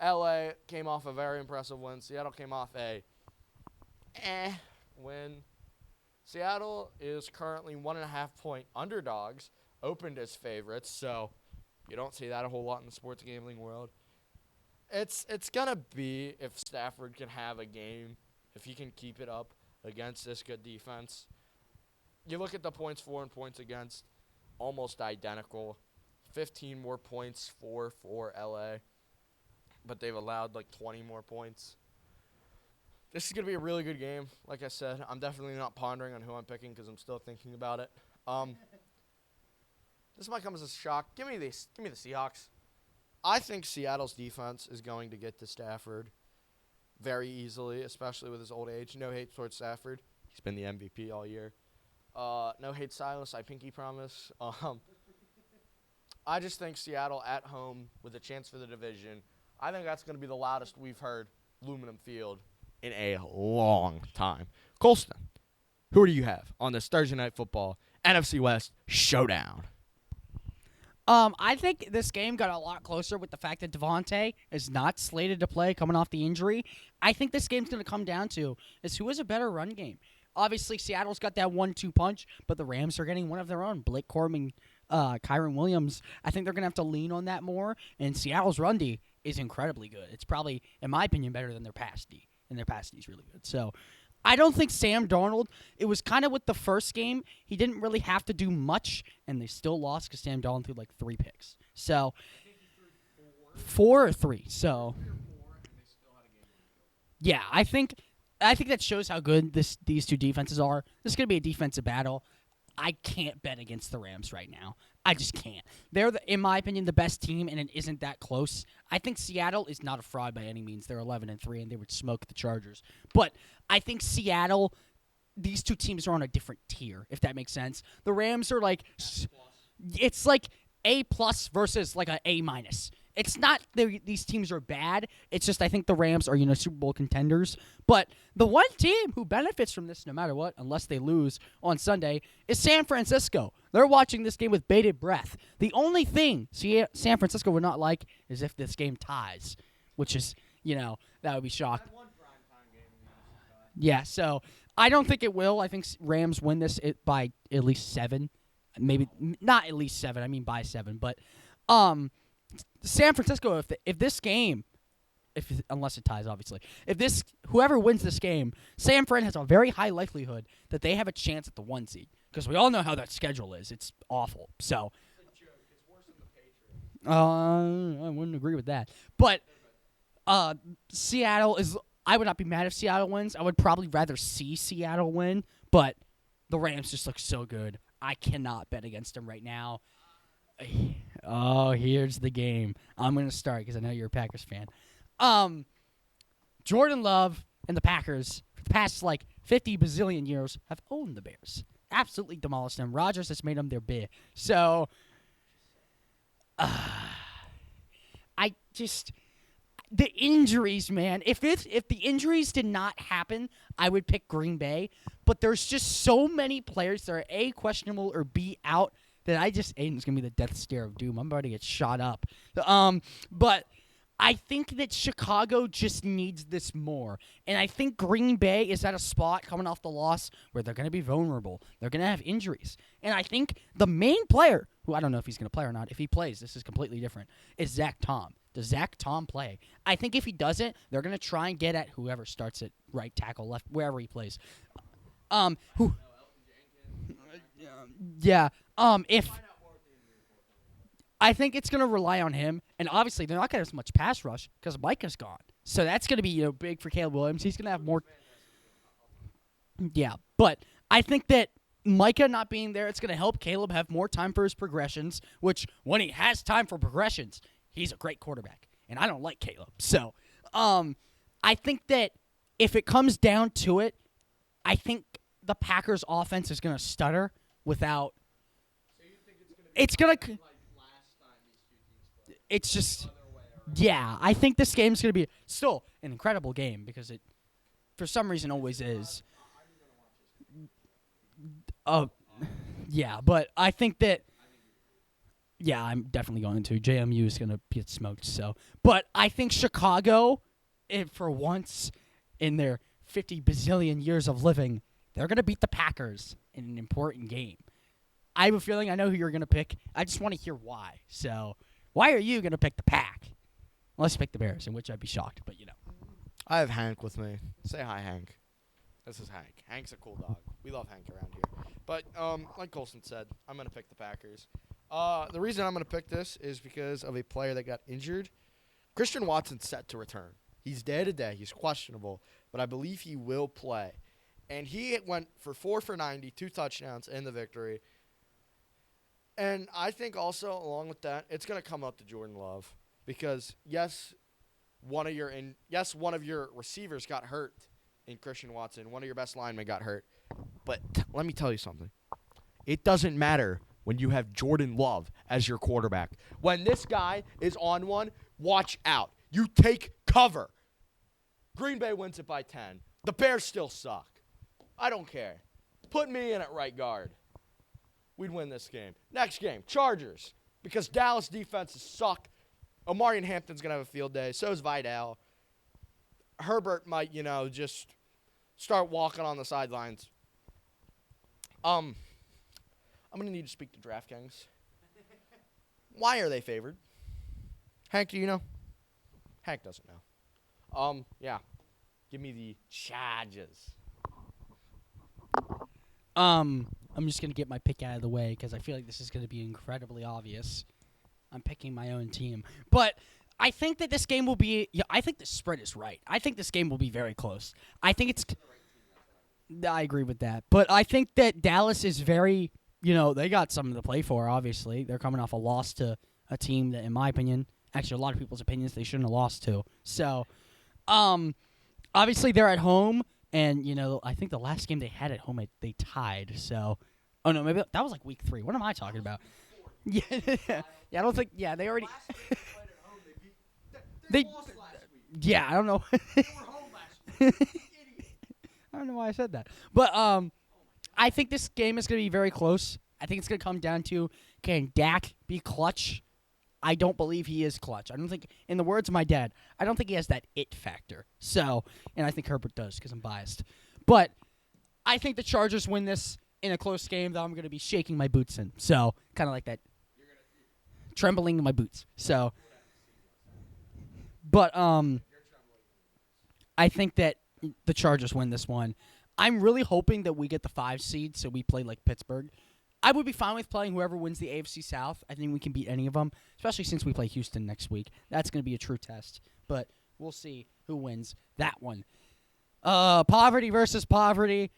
LA came off a very impressive win. Seattle came off a win. Seattle is currently 1.5-point underdogs, opened as favorites, so you don't see that a whole lot in the sports gambling world. It's going to be if Stafford can have a game, if he can keep it up against this good defense. You look at the points for and points against, almost identical. 15 more points for LA, but they've allowed like 20 more points. This is going to be a really good game. Like I said, I'm definitely not pondering on who I'm picking because I'm still thinking about it. This might come as a shock. Give me the Seahawks. I think Seattle's defense is going to get to Stafford very easily, especially with his old age. No hate towards Stafford. He's been the MVP all year. No hate, Silas. I pinky promise. I just think Seattle at home with a chance for the division. I think that's going to be the loudest we've heard Aluminum Field in a long time. Kolstin, who do you have on this Thursday Night Football NFC West showdown? I think this game got a lot closer with the fact that Devontae is not slated to play coming off the injury. I think this game's going to come down to is who has a better run game. Obviously, Seattle's got that 1-2 punch, but the Rams are getting one of their own. Blake Corum and Kyron Williams. I think they're going to have to lean on that more, and Seattle's run D is incredibly good. It's probably, in my opinion, better than their pass D, and their pass D is really good. So I don't think Sam Darnold, it was kind of with the first game, he didn't really have to do much, and they still lost because Sam Darnold threw like 3 picks. So, 4 or 3. So, yeah, I think that shows how good these two defenses are. This is going to be a defensive battle. I can't bet against the Rams right now. I just can't. They're, in my opinion, the best team, and it isn't that close. I think Seattle is not a fraud by any means. They're 11-3, and they would smoke the Chargers. But I think Seattle, these two teams are on a different tier, if that makes sense. The Rams are like, it's like A+ versus like a A-. It's not these teams are bad. It's just I think the Rams are, Super Bowl contenders. But the one team who benefits from this no matter what, unless they lose on Sunday, is San Francisco. They're watching this game with bated breath. The only thing San Francisco would not like is if this game ties, which is, that would be shocking. Yeah, so I don't think it will. I think Rams win this by at least 7. Maybe not at least 7. I mean by 7. But San Francisco, if this game, unless it ties, obviously, whoever wins this game, San Fran has a very high likelihood that they have a chance at the 1 seed because we all know how that schedule is. It's awful. So, it's a joke. It's worse than the Patriots. I wouldn't agree with that. But Seattle is. I would not be mad if Seattle wins. I would probably rather see Seattle win. But the Rams just look so good. I cannot bet against them right now. Oh, here's the game. I'm going to start because I know you're a Packers fan. Jordan Love and the Packers for the past 50 bazillion years have owned the Bears. Absolutely demolished them. Rodgers has made them their bear. So, the injuries, man. If the injuries did not happen, I would pick Green Bay. But there's just so many players that are A, questionable, or B, out that Aiden's going to be the death stare of doom. I'm about to get shot up. But I think that Chicago just needs this more. And I think Green Bay is at a spot coming off the loss where they're going to be vulnerable. They're going to have injuries. And I think the main player, who I don't know if he's going to play or not, if he plays, this is completely different, is Zach Tom. Does Zach Tom play? I think if he doesn't, they're going to try and get at whoever starts at right tackle, left, wherever he plays. Yeah. If I think it's going to rely on him, and obviously they're not going to have as much pass rush because Micah's gone. So that's going to be big for Caleb Williams. He's going to have more. Yeah, but I think that Micah not being there, it's going to help Caleb have more time for his progressions, which when he has time for progressions, he's a great quarterback. And I don't like Caleb. So I think that if it comes down to it, I think the Packers offense is going to stutter without. So you think it's gonna. like last time these two teams played. It's just. Other way around. Yeah, I think this game's gonna be still an incredible game because it, for some reason, always is. Yeah, but I think that. Yeah, I'm definitely going to. JMU is gonna get smoked. So, but I think Chicago, for once in their 50 bazillion years of living, they're gonna beat the Packers in an important game. I have a feeling I know who you're gonna pick. I just want to hear why. So, why are you gonna pick the Pack? Unless you pick the Bears, in which I'd be shocked, but you know. I have Hank with me. Say hi, Hank. This is Hank. Hank's a cool dog. We love Hank around here. But like Kolstin said, I'm gonna pick the Packers. The reason I'm gonna pick this is because of a player that got injured. Christian Watson's set to return. He's day to day. He's questionable, but I believe he will play. And he went for 4 for 90, 2 touchdowns in the victory. And I think also along with that, it's gonna come up to Jordan Love because one of your receivers got hurt in Christian Watson. One of your best linemen got hurt. But let me tell you something. It doesn't matter when you have Jordan Love as your quarterback. When this guy is on one, watch out. You take cover. Green Bay wins it by 10. The Bears still suck. I don't care. Put me in at right guard. We'd win this game. Next game, Chargers. Because Dallas defenses suck. Omarion Hampton's going to have a field day. So is Vidal. Herbert might, just start walking on the sidelines. I'm going to need to speak to DraftKings. Why are they favored? Hank, do you know? Hank doesn't know. Yeah. Give me the Chargers. I'm just going to get my pick out of the way because I feel like this is going to be incredibly obvious. I'm picking my own team. But I think that this game will be I think the spread is right. I think this game will be very close. I think it's I agree with that. But I think that Dallas is very, they got something to play for, obviously. They're coming off a loss to a team that, in my opinion, actually a lot of people's opinions, they shouldn't have lost to. So, obviously they're at home. And, I think the last game they had at home, they tied. So, oh, no, maybe that was like week 3. What am I talking about? Yeah, I don't think, they already. They lost last week. Yeah, I don't know. They were home last week. I don't know why I said that. But I think this game is going to be very close. I think it's going to come down to, can Dak be clutch? I don't believe he is clutch. I don't think, in the words of my dad, I don't think he has that it factor. So, and I think Herbert does because I'm biased. But I think the Chargers win this in a close game that I'm going to be shaking my boots in. So, kind of like that, trembling in my boots. So, but I think that the Chargers win this one. I'm really hoping that we get the 5 seed so we play like Pittsburgh. I would be fine with playing whoever wins the AFC South. I think we can beat any of them, especially since we play Houston next week. That's going to be a true test. But we'll see who wins that one. Poverty versus poverty.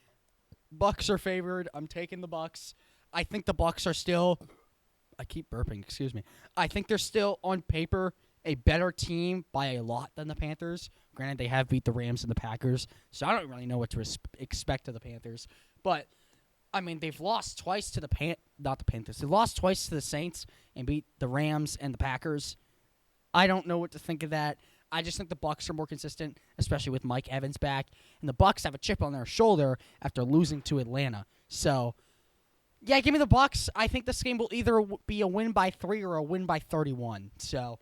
Bucks are favored. I'm taking the Bucks. I think the Bucks are still – I keep burping. Excuse me. I think they're still, on paper, a better team by a lot than the Panthers. Granted, they have beat the Rams and the Packers, so I don't really know what to expect of the Panthers. But – I mean, they've lost twice to not the Panthers. They lost twice to the Saints and beat the Rams and the Packers. I don't know what to think of that. I just think the Bucs are more consistent, especially with Mike Evans back. And the Bucs have a chip on their shoulder after losing to Atlanta. So, yeah, give me the Bucs. I think this game will either be a win by 3 or a win by 31. So,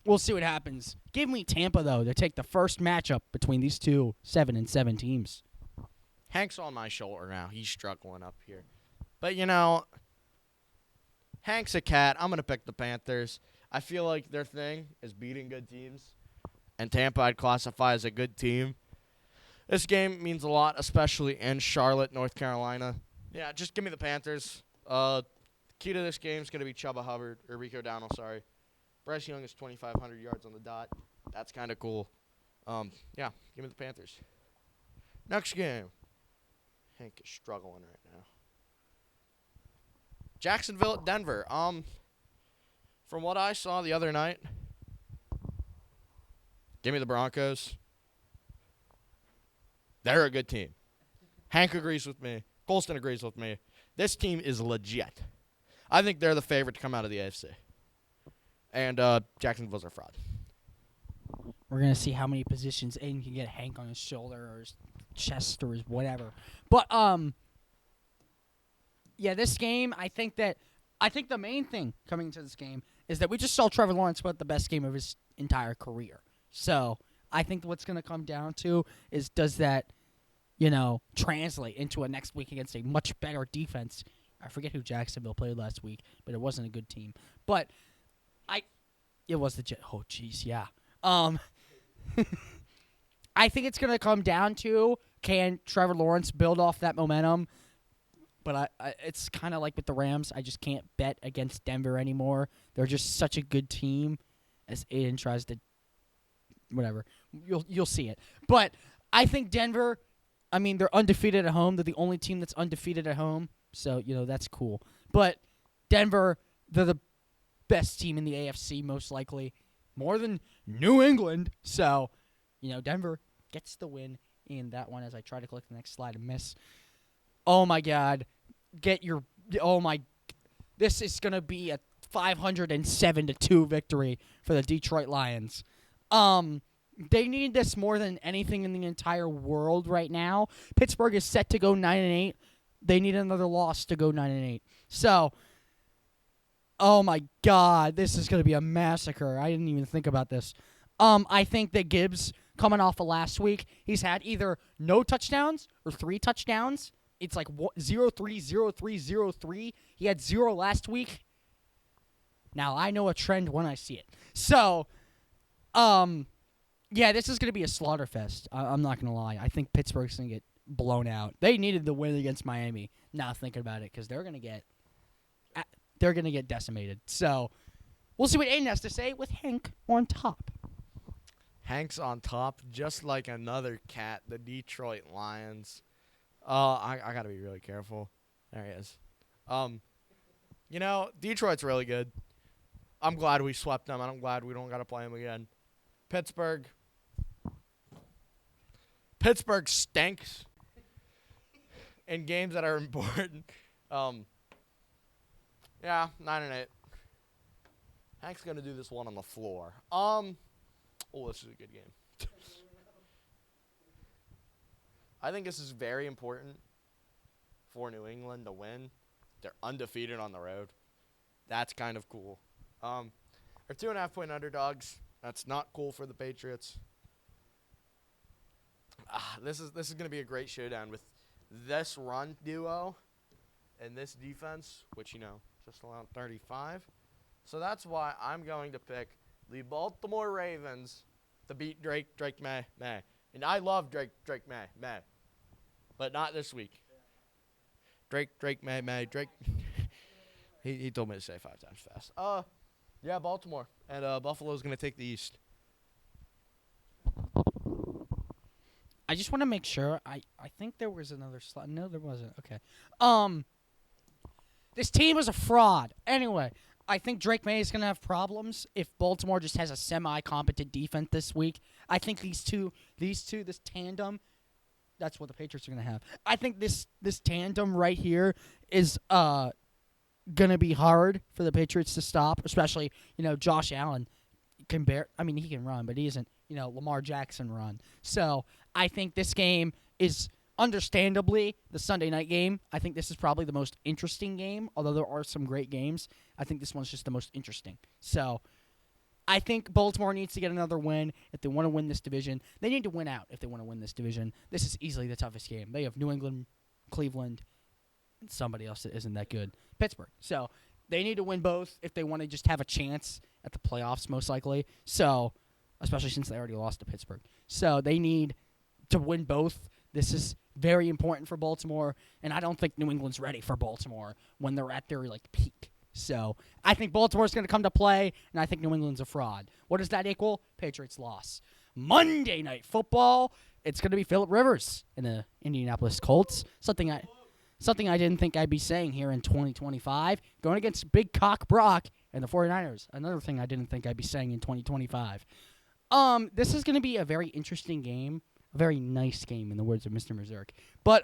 we'll see what happens. Give me Tampa, though, to take the first matchup between these two 7-7 teams. Hank's on my shoulder now. He's struggling up here. But, Hank's a cat. I'm going to pick the Panthers. I feel like their thing is beating good teams. And Tampa I'd classify as a good team. This game means a lot, especially in Charlotte, North Carolina. Yeah, just give me the Panthers. Key to this game is going to be Chuba Hubbard, or Rico Dowdle, sorry. Bryce Young is 2,500 yards on the dot. That's kind of cool. Yeah, give me the Panthers. Next game. Hank is struggling right now. Jacksonville at Denver. From what I saw the other night, give me the Broncos. They're a good team. Hank agrees with me. Kolstin agrees with me. This team is legit. I think they're the favorite to come out of the AFC. And Jacksonville's a fraud. We're going to see how many positions Aiden can get Hank on his shoulder or his chest or his whatever. But, yeah, this game, I think the main thing coming into this game is that we just saw Trevor Lawrence put the best game of his entire career. So I think what's going to come down to is does that, translate into a next week against a much better defense. I forget who Jacksonville played last week, but it wasn't a good team. But it was the oh jeez, yeah. I think it's going to come down to can Trevor Lawrence build off that momentum. But it's kind of like with the Rams. I just can't bet against Denver anymore. They're just such a good team. As Aaden tries to, whatever, you'll see it. But I think Denver. I mean, they're undefeated at home. They're the only team that's undefeated at home. So that's cool. But Denver, they're the best team in the AFC most likely, more than New England. So, Denver gets the win in that one. As I try to click the next slide and miss. Oh my God. This is going to be a 507-2 victory for the Detroit Lions. They need this more than anything in the entire world right now. Pittsburgh is set to go 9-8. They need another loss to go 9-8. So, oh my God, this is going to be a massacre. I didn't even think about this. I think that Gibbs, coming off of last week, he's had either no touchdowns or 3 touchdowns. It's like 0-3, 0-3, 0-3. He had 0 last week. Now, I know a trend when I see it. So, yeah, this is going to be a slaughter fest. I'm not going to lie. I think Pittsburgh's going to get blown out. They needed the win against Miami. Now thinking about it, because they're going to get decimated. So, we'll see what Aiden has to say with Hank on top. Hank's on top, just like another cat, the Detroit Lions. I got to be really careful. There he is. Detroit's really good. I'm glad we swept them, and I'm glad we don't got to play them again. Pittsburgh stinks in games that are important. Yeah, 9-8. Hank's going to do this one on the floor. This is a good game. I think this is very important for New England to win. They're undefeated on the road. That's kind of cool. They're 2.5-point underdogs. That's not cool for the Patriots. This is going to be a great showdown with this run duo and this defense, which just allowed 35. So that's why I'm going to pick the Baltimore Ravens to beat Drake May. And I love Drake May. But not this week. Drake May. Drake. He told me to say 5 times fast. Yeah, Baltimore. And Buffalo's going to take the East. I just want to make sure. I think there was another slide. No, there wasn't. Okay. This team is a fraud. Anyway, I think Drake May is going to have problems if Baltimore just has a semi-competent defense this week. I think these two, this tandem, that's what the Patriots are going to have. I think this tandem right here is going to be hard for the Patriots to stop, especially, Josh Allen he can run, but he isn't, Lamar Jackson run. So I think this game is understandably the Sunday night game. I think this is probably the most interesting game, although there are some great games. I think this one's just the most interesting. So I think Baltimore needs to get another win if they want to win this division. They need to win out if they want to win this division. This is easily the toughest game. They have New England, Cleveland, and somebody else that isn't that good, Pittsburgh. So they need to win both if they want to just have a chance at the playoffs, most likely. So, especially since they already lost to Pittsburgh. So they need to win both. This is very important for Baltimore, and I don't think New England's ready for Baltimore when they're at their peak. So I think Baltimore's going to come to play, and I think New England's a fraud. What does that equal? Patriots loss. Monday Night Football, it's going to be Phillip Rivers and the Indianapolis Colts. Something I didn't think I'd be saying here in 2025. Going against Big Cock Brock and the 49ers. Another thing I didn't think I'd be saying in 2025. This is going to be a very interesting game. A very nice game, in the words of Mr. Mazurk. But,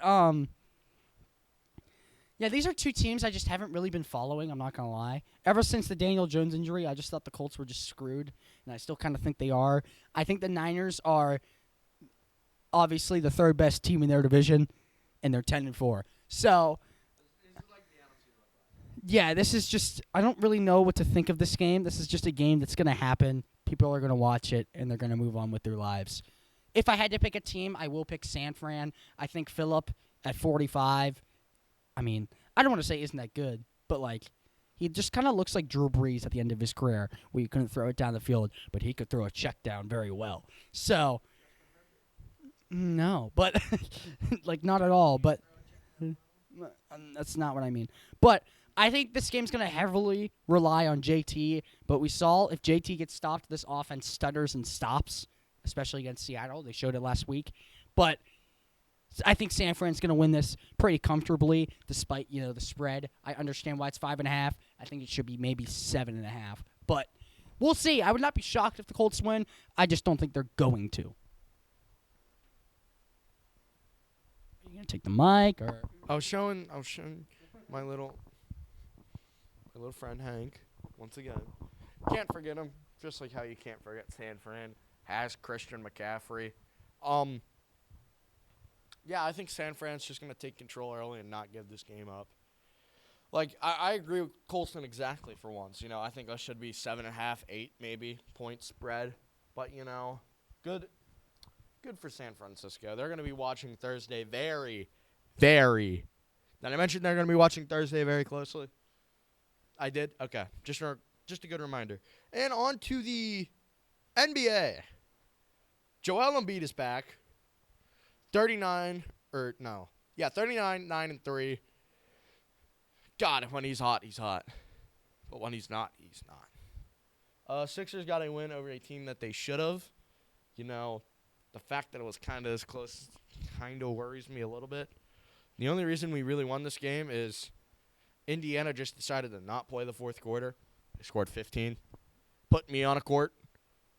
Yeah, these are two teams I just haven't really been following. I'm not gonna lie. Ever since the Daniel Jones injury, I just thought the Colts were just screwed, and I still kind of think they are. I think the Niners are obviously the third best team in their division, and they're 10-4. So yeah, this is just I don't really know what to think of this game. This is just a game that's gonna happen. People are gonna watch it, and they're gonna move on with their lives. If I had to pick a team, I will pick San Fran. I think Phillip at 45. I mean, I don't want to say isn't that good, but like he just kind of looks like Drew Brees at the end of his career, where you couldn't throw it down the field, but he could throw a check down very well. So no, but like not at all. But that's not what I mean. But I think this game's gonna heavily rely on JT. But we saw if JT gets stopped, this offense stutters and stops, especially against Seattle. They showed it last week, but I think San Fran's going to win this pretty comfortably, despite the spread. I understand why it's 5.5. I think it should be maybe 7.5. But we'll see. I would not be shocked if the Colts win. I just don't think they're going to. Are you going to take the mic or? I was showing my little friend Hank once again. Can't forget him. Just like how you can't forget San Fran has Christian McCaffrey. Yeah, I think San Fran's just going to take control early and not give this game up. Like, I agree with Kolstin exactly for once. I think us should be 7.5, 8 maybe point spread. But, good for San Francisco. They're going to be watching Thursday very, very. Did I mention they're going to be watching Thursday very closely? I did? Okay. Just a good reminder. And on to the NBA. Joel Embiid is back. 39, 9-3. God, when he's hot, he's hot. But when he's not, he's not. Sixers got a win over a team that they should have. The fact that it was kind of as close kind of worries me a little bit. The only reason we really won this game is Indiana just decided to not play the fourth quarter. They scored 15. Put me on a court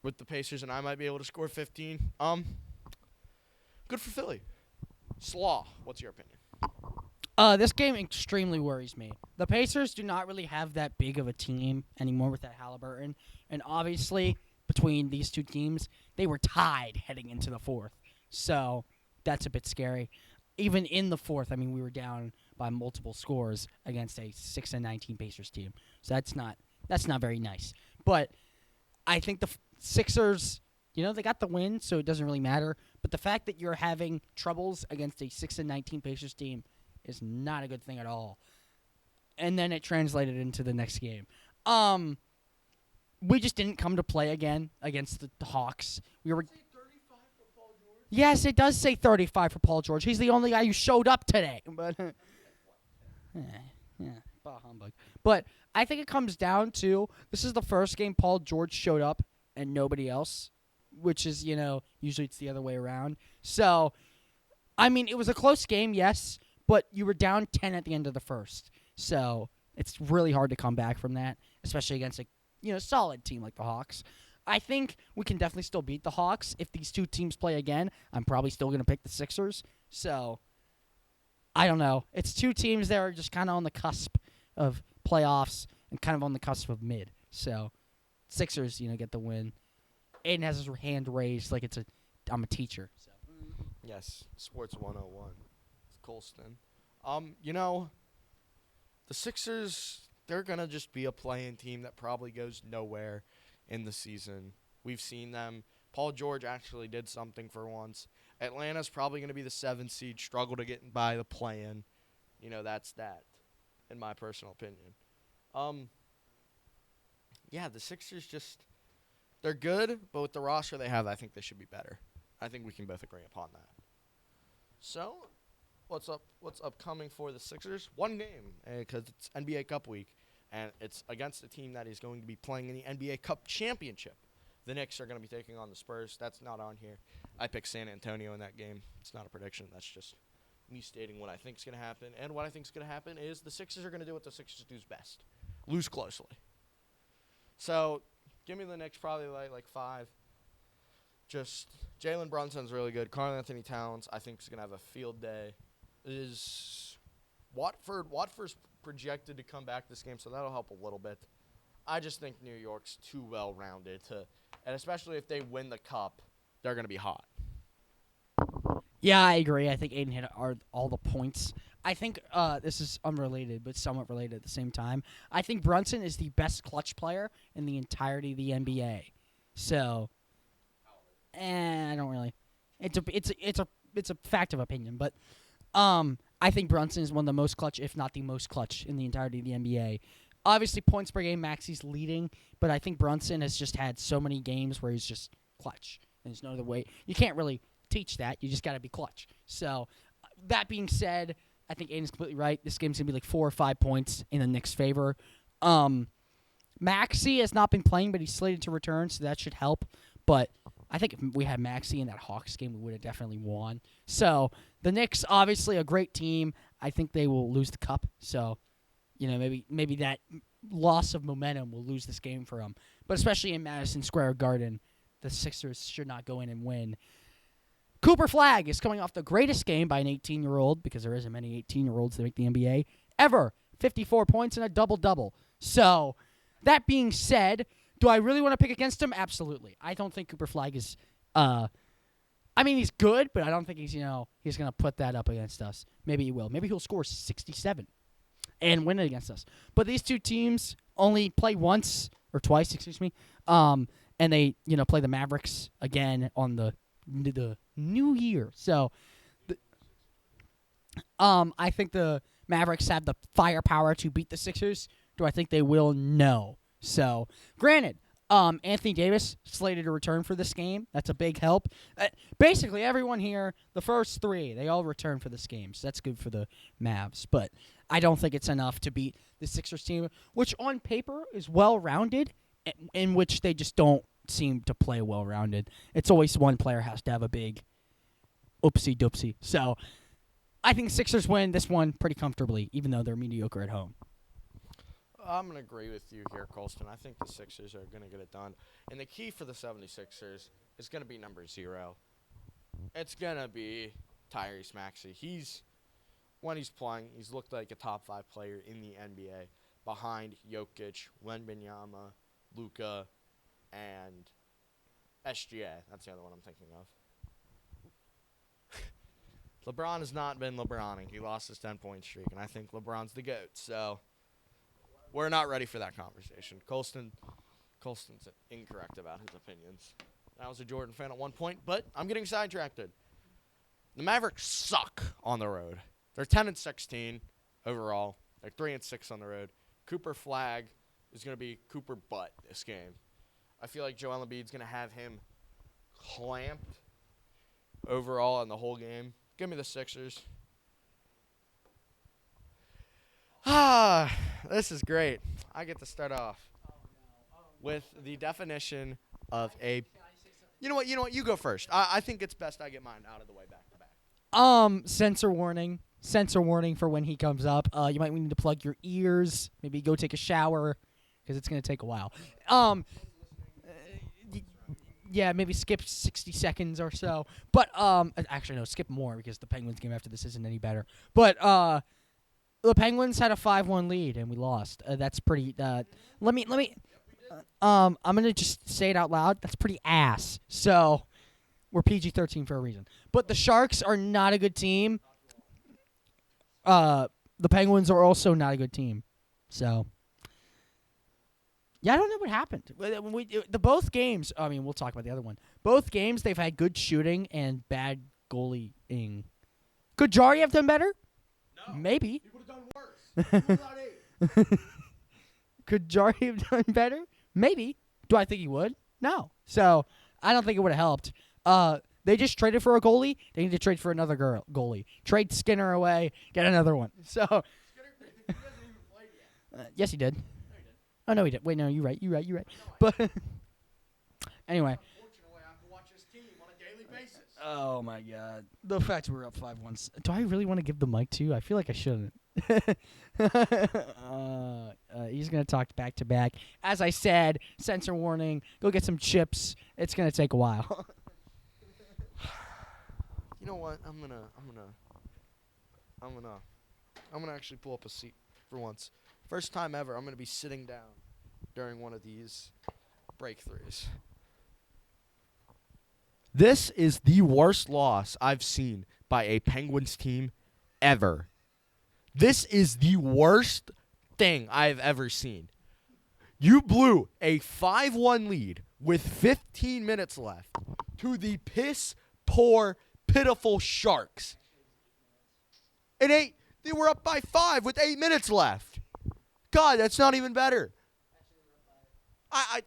with the Pacers, and I might be able to score 15. Good for Philly. Slaw, what's your opinion? This game extremely worries me. The Pacers do not really have that big of a team anymore with that Halliburton. And obviously, between these two teams, they were tied heading into the fourth. So that's a bit scary. Even in the fourth, we were down by multiple scores against a 6-19 Pacers team. So that's not very nice. But I think the Sixers, they got the win, so it doesn't really matter. But the fact that you're having troubles against a 6-19 Pacers team is not a good thing at all. And then it translated into the next game. We just didn't come to play again against the Hawks. We were. Yes, it does say 35 for Paul George. He's the only guy who showed up today. But bah humbug. But I think it comes down to this is the first game Paul George showed up and nobody else, which is, usually it's the other way around. So, it was a close game, yes, but you were down 10 at the end of the first. So, it's really hard to come back from that, especially against a, solid team like the Hawks. I think we can definitely still beat the Hawks. If these two teams play again, I'm probably still going to pick the Sixers. So, I don't know. It's two teams that are just kind of on the cusp of playoffs and kind of on the cusp of mid. So, Sixers, get the win. Aaden has his hand raised like I'm a teacher. So. Yes, Sports 101. It's Kolstin. The Sixers, they're going to just be a playing team that probably goes nowhere in the season. We've seen them. Paul George actually did something for once. Atlanta's probably going to be the 7th seed, struggle to get by the play-in. That's that, in my personal opinion. Yeah, the Sixers they're good, but with the roster they have, I think they should be better. I think we can both agree upon that. So, what's upcoming for the Sixers? One game, because it's NBA Cup week, and it's against a team that is going to be playing in the NBA Cup Championship. The Knicks are going to be taking on the Spurs. That's not on here. I picked San Antonio in that game. It's not a prediction. That's just me stating what I think is going to happen. And what I think is going to happen is the Sixers are going to do what the Sixers do best. Lose closely. So, give me the Knicks probably like 5. Just Jalen Brunson's really good. Karl Anthony Towns, I think, is going to have a field day. Watford's projected to come back this game, so that'll help a little bit. I just think New York's too well-rounded and especially if they win the cup, they're going to be hot. Yeah, I agree. I think Aaden hit all the points. I think this is unrelated, but somewhat related at the same time. I think Brunson is the best clutch player in the entirety of the NBA. So, I don't really. It's a fact of opinion, but I think Brunson is one of the most clutch, if not the most clutch, in the entirety of the NBA. Obviously, points per game, Maxi's leading, but I think Brunson has just had so many games where he's just clutch. And there's no other way. You can't really teach that. You just got to be clutch. So, that being said, I think Aiden's completely right. This game's going to be like 4 or 5 points in the Knicks' favor. Maxey has not been playing, but he's slated to return, so that should help. But I think if we had Maxey in that Hawks game, we would have definitely won. So, the Knicks, obviously a great team. I think they will lose the cup. So, maybe that loss of momentum will lose this game for them. But especially in Madison Square Garden, the Sixers should not go in and win. Cooper Flagg is coming off the greatest game by an 18-year-old, because there isn't many 18-year-olds that make the NBA, ever. 54 points and a double-double. So, that being said, do I really want to pick against him? Absolutely. I don't think Cooper Flagg is, he's good, but I don't think he's going to put that up against us. Maybe he will. Maybe he'll score 67 and win it against us. But these two teams only play once, or twice, and they, play the Mavericks again on the new year. So, I think the Mavericks have the firepower to beat the Sixers. Do I think they will? No. So, granted, Anthony Davis slated to return for this game. That's a big help. Basically, everyone here, the first 3, they all return for this game. So, that's good for the Mavs. But I don't think it's enough to beat the Sixers team, which on paper is well-rounded, in which they just don't seem to play well-rounded. It's always one player has to have a big oopsie-doopsie. So, I think the Sixers win this one pretty comfortably, even though they're mediocre at home. I'm going to agree with you here, Kolstin. I think the Sixers are going to get it done. And the key for the 76ers is going to be number 0. It's going to be Tyrese Maxey. When he's playing, he's looked like a top 5 player in the NBA behind Jokic, Wembanyama, Luka, and SGA. That's the other one I'm thinking of. LeBron has not been LeBroning. He lost his 10-point streak, and I think LeBron's the GOAT. So, we're not ready for that conversation. Kolstin's incorrect about his opinions. I was a Jordan fan at one point, but I'm getting sidetracked. The Mavericks suck on the road. They're 10-16 overall. They're 3-6 on the road. Cooper Flagg is going to be Cooper Butt this game. I feel like Joel Embiid's going to have him clamped overall in the whole game. Give me the Sixers. This is great. I get to start off with the definition of a... You know what? You go first. I think it's best I get mine out of the way back to back. Sensor warning. Sensor warning for when he comes up. You might need to plug your ears. Maybe go take a shower, because it's going to take a while. Yeah, maybe skip 60 seconds or so. But, actually, no, skip more, because the Penguins game after this isn't any better. But, the Penguins had a 5-1 lead, and we lost. That's pretty, let me, I'm going to just say it out loud. That's pretty ass. So, we're PG-13 for a reason. But the Sharks are not a good team. The Penguins are also not a good team. So, yeah, I don't know what happened. Both games, we'll talk about the other one. Both games, they've had good shooting and bad goalieing. Could Jari have done better? No. Maybe. He would have done worse. He would have 8. Could Jari have done better? Maybe. Do I think he would? No. So, I don't think it would have helped. They just traded for a goalie. They need to trade for another goalie. Trade Skinner away. Get another one. So, Skinner, he hasn't even played yet. yes, he did. No, he didn't. Oh, no, he did. Wait, no, you're right. But, anyway. Unfortunately, I have to watch his team on a daily basis. Oh, my God. The fact we're up 5-1. Do I really want to give the mic to you? I feel like I shouldn't. He's going to talk back-to-back. As I said, censor warning. Go get some chips. It's going to take a while. You know what? I'm gonna I'm going to actually pull up a seat for once. First time ever, I'm going to be sitting down during one of these breakthroughs. This is the worst loss I've seen by a Penguins team ever. This is the worst thing I've ever seen. You blew a 5-1 lead with 15 minutes left to the piss-poor, pitiful Sharks. They were up by 5 with 8 minutes left. God, that's not even better.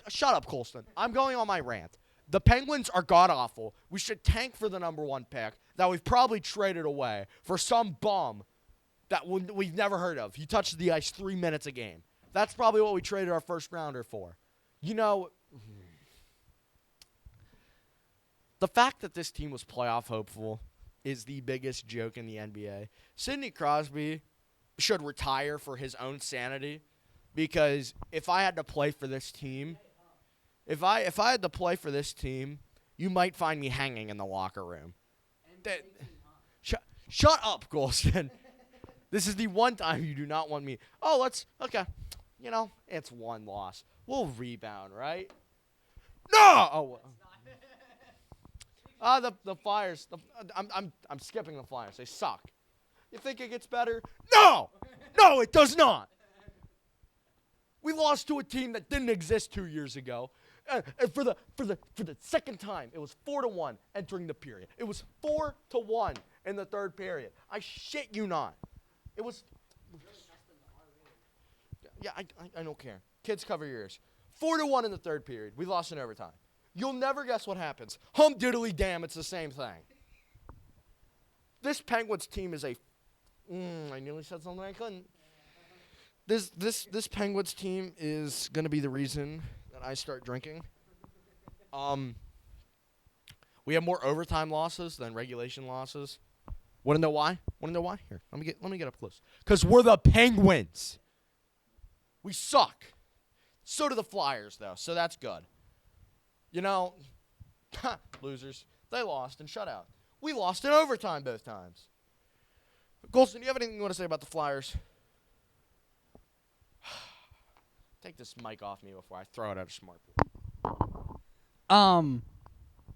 Shut up, Kolstin. I'm going on my rant. The Penguins are god-awful. We should tank for the number 1 pick that we've probably traded away for some bum that we've never heard of. He touches the ice 3 minutes a game. That's probably what we traded our first rounder for. You know, the fact that this team was playoff hopeful is the biggest joke in the NBA. Sidney Crosby should retire for his own sanity, because if I had to play for this team, if I had to play for this team, you might find me hanging in the locker room. Shut up, Kolstin. This is the one time you do not want me. Okay. You know, it's one loss. We'll rebound, right? No! The Flyers. I'm skipping the Flyers. They suck. You think it gets better? No! No, it does not. We lost to a team that didn't exist 2 years ago. And for the second time, it was 4-1 entering the period. It was 4-1 in the third period. I shit you not. It was. Yeah, I don't care. Kids, cover your ears. 4-1 in the third period. We lost in overtime. You'll never guess what happens. Hum diddly damn, it's the same thing. This Penguins team is a. I nearly said something I couldn't. This Penguins team is gonna be the reason that I start drinking. We have more overtime losses than regulation losses. Want to know why? Here, let me get up close. Because we're the Penguins. We suck. So do the Flyers, though, so that's good. You know, losers. They lost in shutout. We lost in overtime both times. Kolstin, do you have anything you want to say about the Flyers? Take this mic off me before I throw it at a smart boy.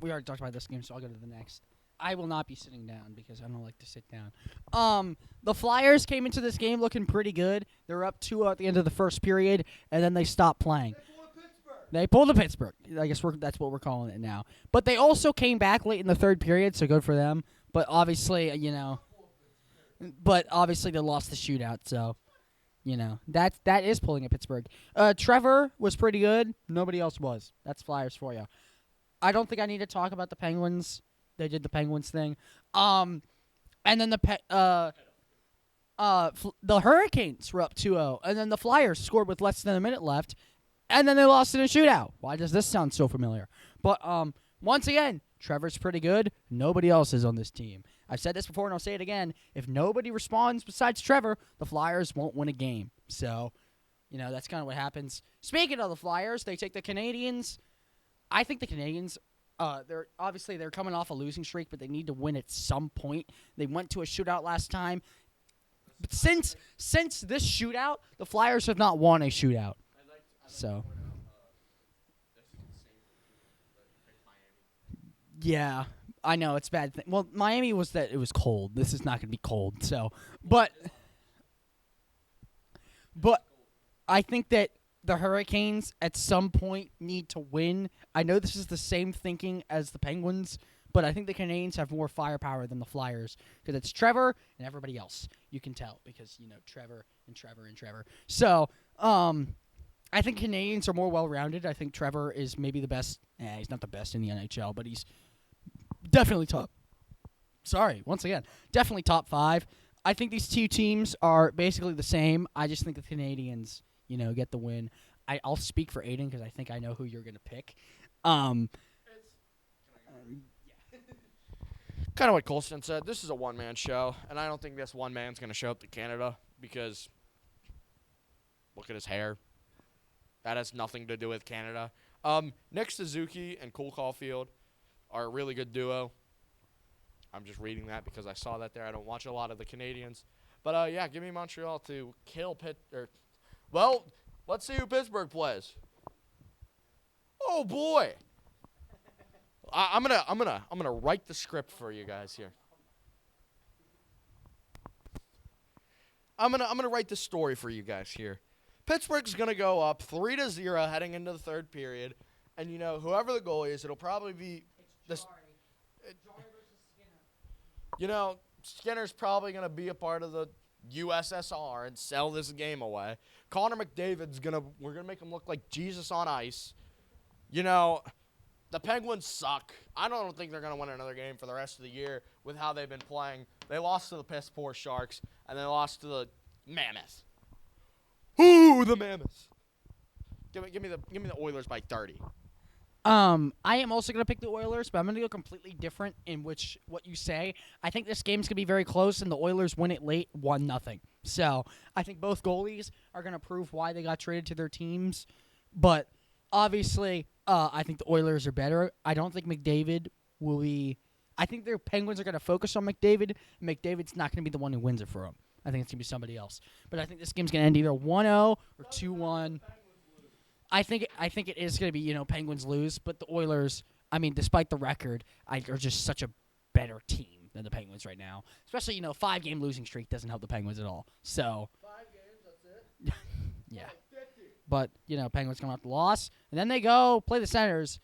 We already talked about this game, so I'll go to the next. I will not be sitting down because I don't like to sit down. The Flyers came into this game looking pretty good. They were up 2 at the end of the first period, and then they stopped playing. They pulled a Pittsburgh. I guess that's what we're calling it now. But they also came back late in the third period, so good for them. But obviously, they lost the shootout, so, that is pulling a Pittsburgh. Trevor was pretty good. Nobody else was. That's Flyers for you. I don't think I need to talk about the Penguins. They did the Penguins thing. And then the Hurricanes were up 2-0, and then the Flyers scored with less than a minute left, and then they lost in a shootout. Why does this sound so familiar? But once again, Trevor's pretty good. Nobody else is on this team. I've said this before, and I'll say it again. If nobody responds besides Trevor, the Flyers won't win a game. So, that's kind of what happens. Speaking of the Flyers, they take the Canadiens. I think the Canadiens, they're coming off a losing streak, but they need to win at some point. They went to a shootout last time. But since this shootout, the Flyers have not won a shootout. So, yeah, I know it's a bad thing. Well, Miami was that it was cold. This is not going to be cold. So, but I think that the Hurricanes at some point need to win. I know this is the same thinking as the Penguins, but I think the Canadiens have more firepower than the Flyers because it's Trevor and everybody else. You can tell because, Trevor and Trevor and Trevor. So, I think Canadians are more well-rounded. I think Trevor is maybe the best. He's not the best in the NHL, but he's definitely top. Definitely top 5. I think these two teams are basically the same. I just think the Canadians, get the win. I'll speak for Aaden because I think I know who you're going to pick. Kind of what Kolstin said. This is a one-man show, and I don't think this one man's going to show up to Canada because look at his hair. That has nothing to do with Canada. Nick Suzuki and Cole Caulfield are a really good duo. I'm just reading that because I saw that there. I don't watch a lot of the Canadians. But yeah, give me Montreal to kill Pitt. Well, let's see who Pittsburgh plays. Oh boy, I'm gonna write the script for you guys here. I'm gonna write the story for you guys here. Pittsburgh's gonna go up 3-0 heading into the third period, and whoever the goalie is, it'll probably be this. Skinner's probably gonna be a part of the USSR and sell this game away. Connor McDavid's we're gonna make him look like Jesus on ice. The Penguins suck. I don't think they're gonna win another game for the rest of the year with how they've been playing. They lost to the piss poor Sharks and they lost to the Mammoths. Ooh, the Mammoths! Give me the Oilers by 30. I am also going to pick the Oilers, but I'm going to go completely different in what you say. I think this game's going to be very close, and the Oilers win it late, 1-0. So I think both goalies are going to prove why they got traded to their teams. But obviously, I think the Oilers are better. I don't think McDavid will be – I think their Penguins are going to focus on McDavid. McDavid's not going to be the one who wins it for them. I think it's going to be somebody else. But I think this game's going to end either 1-0 or 2-1. I think it is going to be, Penguins lose, but the Oilers, despite the record, are just such a better team than the Penguins right now. Especially, 5-game losing streak doesn't help the Penguins at all. So 5 games, that's it? yeah. But, Penguins come out the loss, and then they go play the Senators.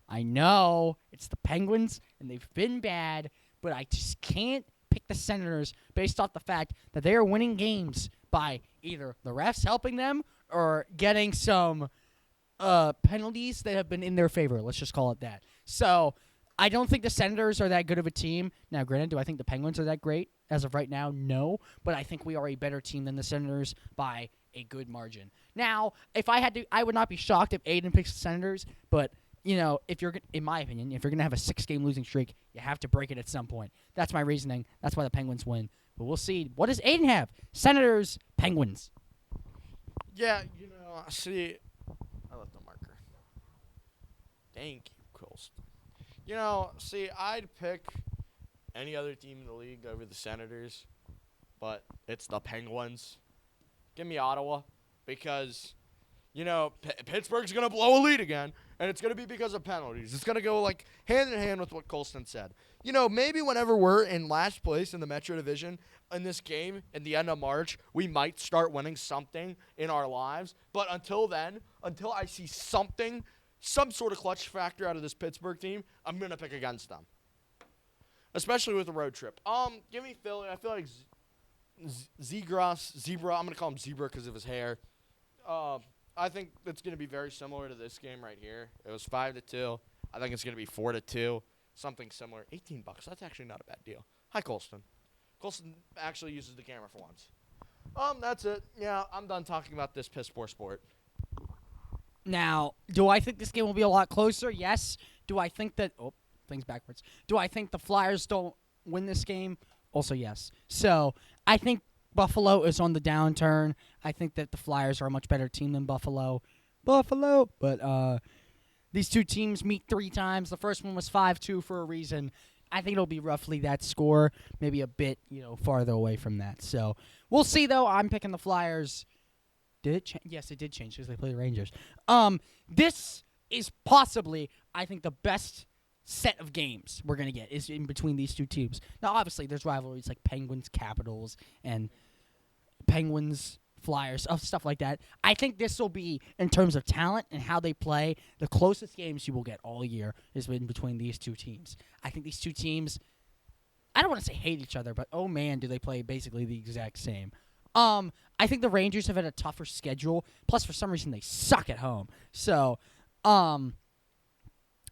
I know it's the Penguins, and they've been bad, but I just can't pick the Senators based off the fact that they are winning games by either the refs helping them or getting some penalties that have been in their favor. Let's just call it that. So I don't think the Senators are that good of a team. Now, granted, do I think the Penguins are that great? As of right now, no. But I think we are a better team than the Senators by a good margin. Now, if I had to, I would not be shocked if Aaden picks the Senators. But, if you're, in my opinion, if you're going to have a 6-game losing streak, you have to break it at some point. That's my reasoning. That's why the Penguins win. But we'll see. What does Aaden have? Senators, Penguins. Yeah, see, I left the marker. Thank you, Kolstin. See, I'd pick any other team in the league over the Senators, but it's the Penguins. Give me Ottawa because, Pittsburgh's going to blow a lead again, and it's going to be because of penalties. It's going to go, hand in hand with what Kolstin said. Maybe whenever we're in last place in the Metro Division in this game in the end of March, we might start winning something in our lives. But until then, until I see some sort of clutch factor out of this Pittsburgh team, I'm going to pick against them. Especially with a road trip. Give me Philly. I feel like Zebra. I'm going to call him Zebra because of his hair. I think it's going to be very similar to this game right here. It was 5-2. I think it's going to be 4-2. Something similar. $18. That's actually not a bad deal. Hi, Kolstin. Kolstin actually uses the camera for once. That's it. Yeah, I'm done talking about this piss poor sport. Now, do I think this game will be a lot closer? Yes. Do I think that... Oh, things backwards. Do I think the Flyers don't win this game? Also, yes. So, I think Buffalo is on the downturn. I think that the Flyers are a much better team than Buffalo. But, these two teams meet 3 times. The first one was 5-2 for a reason. I think it'll be roughly that score, maybe a bit, farther away from that. So, we'll see, though. I'm picking the Flyers. Did it change? Yes, it did change because they play the Rangers. This is possibly, I think, the best set of games we're going to get is in between these two teams. Now, obviously, there's rivalries like Penguins, Capitals, and Penguins, Flyers, stuff like that. I think this will be, in terms of talent and how they play, the closest games you will get all year is in between these two teams. I think these two teams, I don't want to say hate each other, but oh man, do they play basically the exact same. I think the Rangers have had a tougher schedule. Plus, for some reason, they suck at home. So,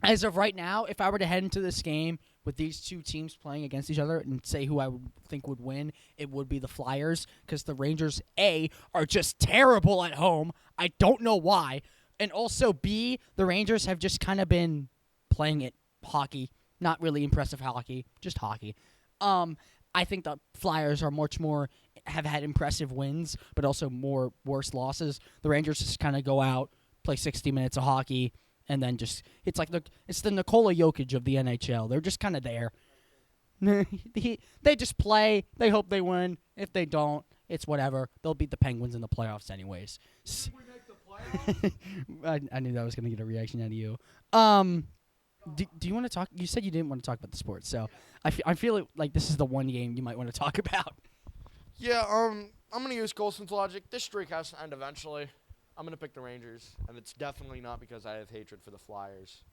as of right now, if I were to head into this game with these two teams playing against each other and say who I would think would win, it would be the Flyers because the Rangers, A, are just terrible at home. I don't know why. And also, B, the Rangers have just kind of been playing it hockey. Not really impressive hockey, just hockey. I think the Flyers are much more, have had impressive wins, but also more worse losses. The Rangers just kind of go out, play 60 minutes of hockey, and then just, it's like it's the Nikola Jokic of the NHL. They're just kind of there. They just play. They hope they win. If they don't, it's whatever. They'll beat the Penguins in the playoffs anyways. Did we make the playoffs? I knew that was going to get a reaction out of you. Do you want to talk? You said you didn't want to talk about the sports, so I feel like this is the one game you might want to talk about. Yeah, I'm going to use Kolstin's logic. This streak has to end eventually. I'm going to pick the Rangers, and it's definitely not because I have hatred for the Flyers.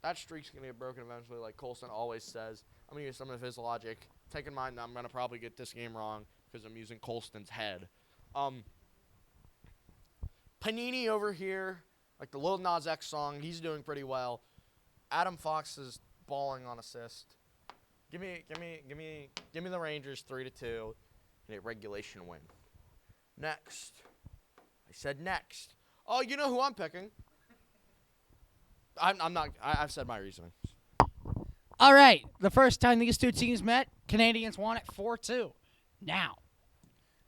That streak's going to get broken eventually, like Kolstin always says. I'm going to use some of his logic. Take in mind that I'm going to probably get this game wrong because I'm using Kolstin's head. Panini over here, like the Lil Nas X song, he's doing pretty well. Adam Fox is balling on assist. Give me the Rangers 3-2 and a regulation win. Next. I said next. Oh, you know who I'm picking. I'm not. I've said my reasoning. All right, the first time these two teams met, Canadians won it 4-2. Now,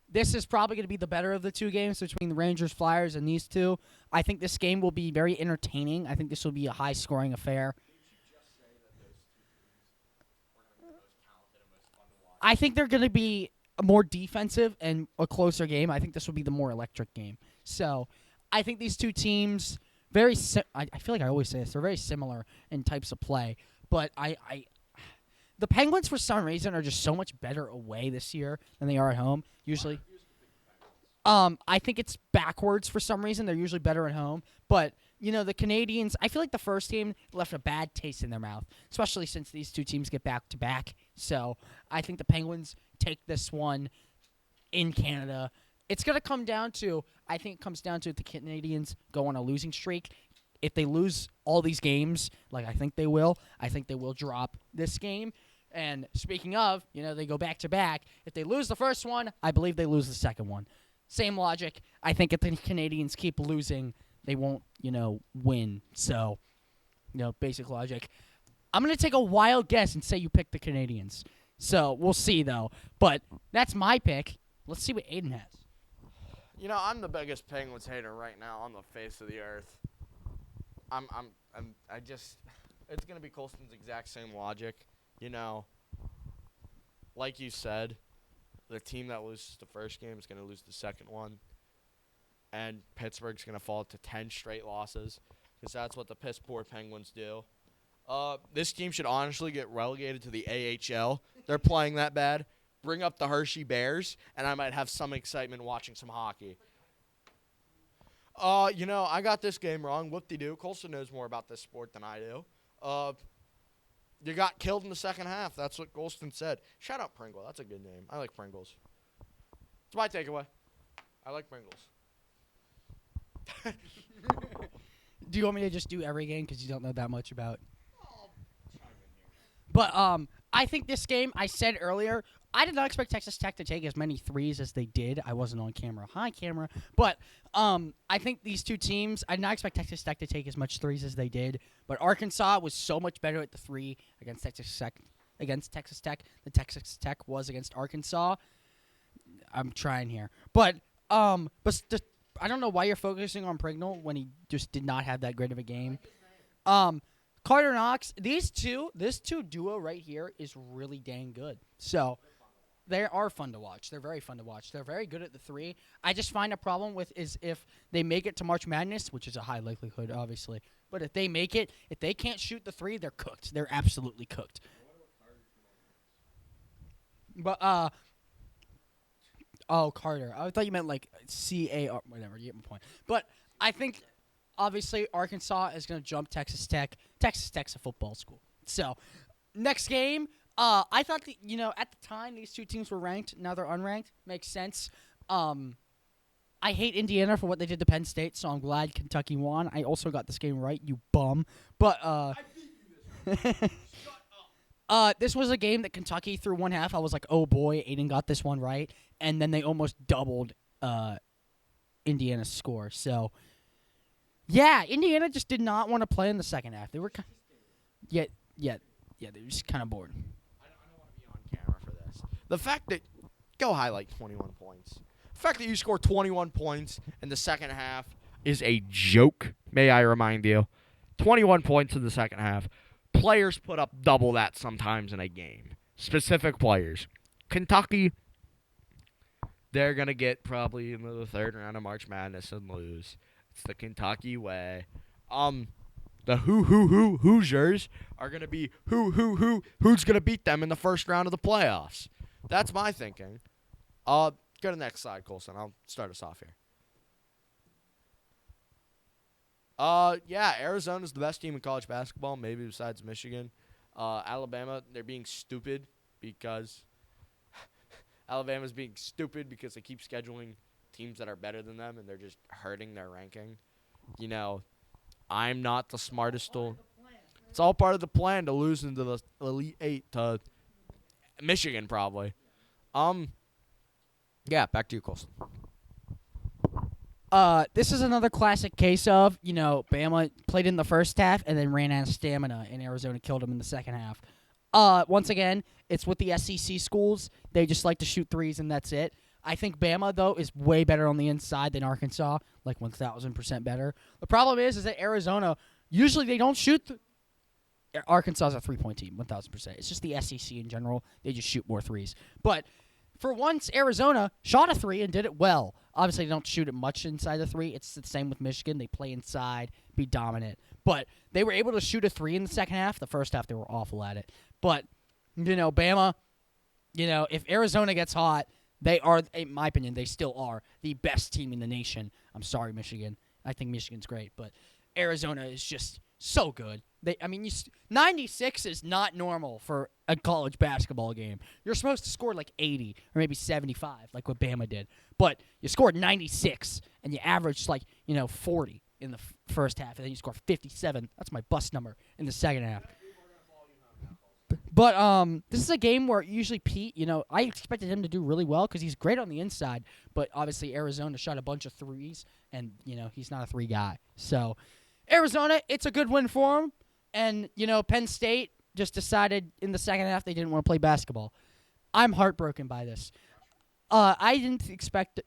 this is probably going to be the better of the two games between the Rangers, Flyers, and these two. I think this game will be very entertaining. I think this will be a high-scoring affair. I think they're going to be a more defensive and a closer game. I think this will be the more electric game. So, I think these two teams I feel like I always say this. They're very similar in types of play, but the Penguins for some reason are just so much better away this year than they are at home. Usually, I think it's backwards for some reason. They're usually better at home, but the Canadians. I feel like the first game left a bad taste in their mouth, especially since these two teams get back to back. So I think the Penguins take this one in Canada. It's going to come down to, I think it comes down to if the Canadians go on a losing streak. If they lose all these games, like I think they will drop this game. And speaking of, they go back-to-back. If they lose the first one, I believe they lose the second one. Same logic. I think if the Canadians keep losing, they won't, win. So, basic logic. I'm going to take a wild guess and say you pick the Canadians. So, we'll see, though. But that's my pick. Let's see what Aaden has. I'm the biggest Penguins hater right now on the face of the earth. It's gonna be Kolstin's exact same logic. Like you said, the team that loses the first game is gonna lose the second one, and Pittsburgh's gonna fall to 10 straight losses because that's what the piss poor Penguins do. This team should honestly get relegated to the AHL. They're playing that bad. Bring up the Hershey Bears, and I might have some excitement watching some hockey. I got this game wrong. Whoop-de-doo. Kolstin knows more about this sport than I do. You got killed in the second half. That's what Kolstin said. Shout out Pringle. That's a good name. I like Pringles. It's my takeaway. I like Pringles. Do you want me to just do every game because you don't know that much about? But I think this game, I said earlier, I did not expect Texas Tech to take as many threes as they did. I wasn't on camera. Hi, camera. But I think these two teams, I did not expect Texas Tech to take as much threes as they did. But Arkansas was so much better at the three against Texas Tech than Texas Tech was against Arkansas. I'm trying here. But I don't know why you're focusing on Pringle when he just did not have that great of a game. Carter Knox, this two duo right here is really dang good. So they are fun to watch. They're very fun to watch. They're very good at the three. I just find a problem with is if they make it to March Madness, which is a high likelihood, obviously. But if they make it, if they can't shoot the three, they're cooked. They're absolutely cooked. But Carter. I thought you meant like CAR, whatever. You get my point. But I think obviously Arkansas is going to jump Texas Tech. Texas Tech's a football school. So next game. I thought that, at the time these two teams were ranked. Now they're unranked. Makes sense. I hate Indiana for what they did to Penn State, so I'm glad Kentucky won. I also got this game right, you bum. But I beat you this one. Shut up. This was a game that Kentucky through one half. I was like, oh boy, Aaden got this one right, and then they almost doubled Indiana's score. So yeah, Indiana just did not want to play in the second half. They were they were just kind of bored. I don't want to be on camera for this. The fact that go highlight 21 points. The fact that you score 21 points in the second half is a joke. May I remind you, 21 points in the second half. players put up double that sometimes in a game. Specific players. Kentucky, they're going to get probably into the third round of March Madness and lose. It's the Kentucky way. The Hoosiers are going to be who's going to beat them in the first round of the playoffs. That's my thinking. Go to the next slide, Colson. I'll start us off here. Yeah, Arizona's the best team in college basketball, maybe besides Michigan. Alabama, they're being stupid because Alabama's being stupid because they keep scheduling teams that are better than them, and they're just hurting their ranking. You know, I'm not the smartest tool. It's all part of the plan to lose into the Elite Eight to Michigan, probably. Yeah, back to you, Colson. This is another classic case of, Bama played in the first half and then ran out of stamina, and Arizona killed them in the second half. Once again, it's with the SEC schools. They just like to shoot threes, and that's it. I think Bama, though, is way better on the inside than Arkansas, like 1,000% better. The problem is that Arizona, usually they don't shoot. Arkansas is a three-point team, 1,000%. It's just the SEC in general. They just shoot more threes. But for once, Arizona shot a three and did it well. Obviously, they don't shoot it much inside the three. It's the same with Michigan. They play inside, be dominant. But they were able to shoot a three in the second half. The first half, they were awful at it. But, Bama, if Arizona gets hot, they are, in my opinion, they still are the best team in the nation. I'm sorry, Michigan. I think Michigan's great, but Arizona is just so good. 96 is not normal for a college basketball game. You're supposed to score like 80 or maybe 75, like what Bama did. But you scored 96, and you averaged 40 in the first half, and then you score 57. That's my bust number in the second half. But this is a game where usually Pete, I expected him to do really well because he's great on the inside. But obviously Arizona shot a bunch of threes, and, he's not a three guy. So Arizona, it's a good win for him. And, Penn State just decided in the second half they didn't want to play basketball. I'm heartbroken by this. I didn't expect it.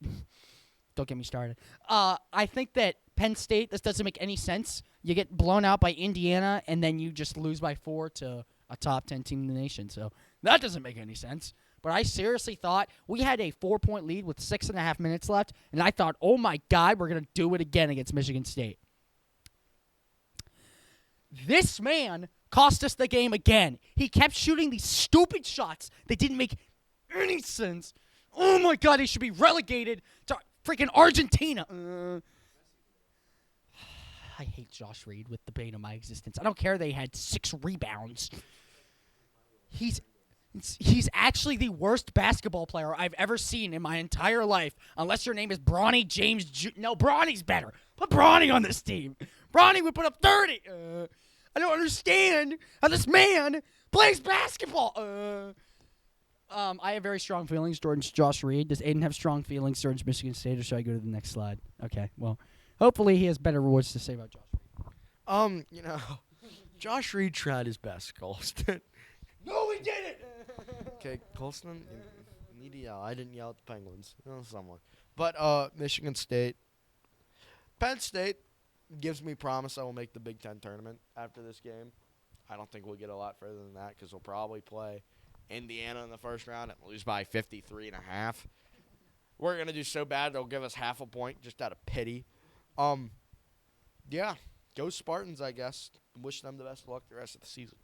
Don't get me started. I think that Penn State, this doesn't make any sense. You get blown out by Indiana, and then you just lose by 4 to a top 10 team in the nation. So that doesn't make any sense. But I seriously thought we had a 4-point lead with 6.5 minutes left, and I thought, oh, my God, we're going to do it again against Michigan State. This man cost us the game again. He kept shooting these stupid shots that didn't make any sense. Oh, my God, he should be relegated to freaking Argentina. I hate Josh Reed with the bane of my existence. I don't care they had 6 rebounds. He's actually the worst basketball player I've ever seen in my entire life, unless your name is Bronny James. No, Bronny's better. Put Bronny on this team. Bronny would put up 30. I don't understand how this man plays basketball. I have very strong feelings towards Josh Reed. Does Aaden have strong feelings towards Michigan State, or should I go to the next slide? Okay, well, hopefully he has better words to say about Josh Reed. Josh Reed tried his best, Kolstin. No, he didn't! Okay, Kolstin, you need to yell. I didn't yell at the Penguins. Someone. But Michigan State. Penn State gives me promise I will make the Big Ten tournament after this game. I don't think we'll get a lot further than that because we'll probably play Indiana in the first round and lose by 53.5. We're going to do so bad they'll give us half a point just out of pity. Yeah, go Spartans, I guess. Wish them the best of luck the rest of the season.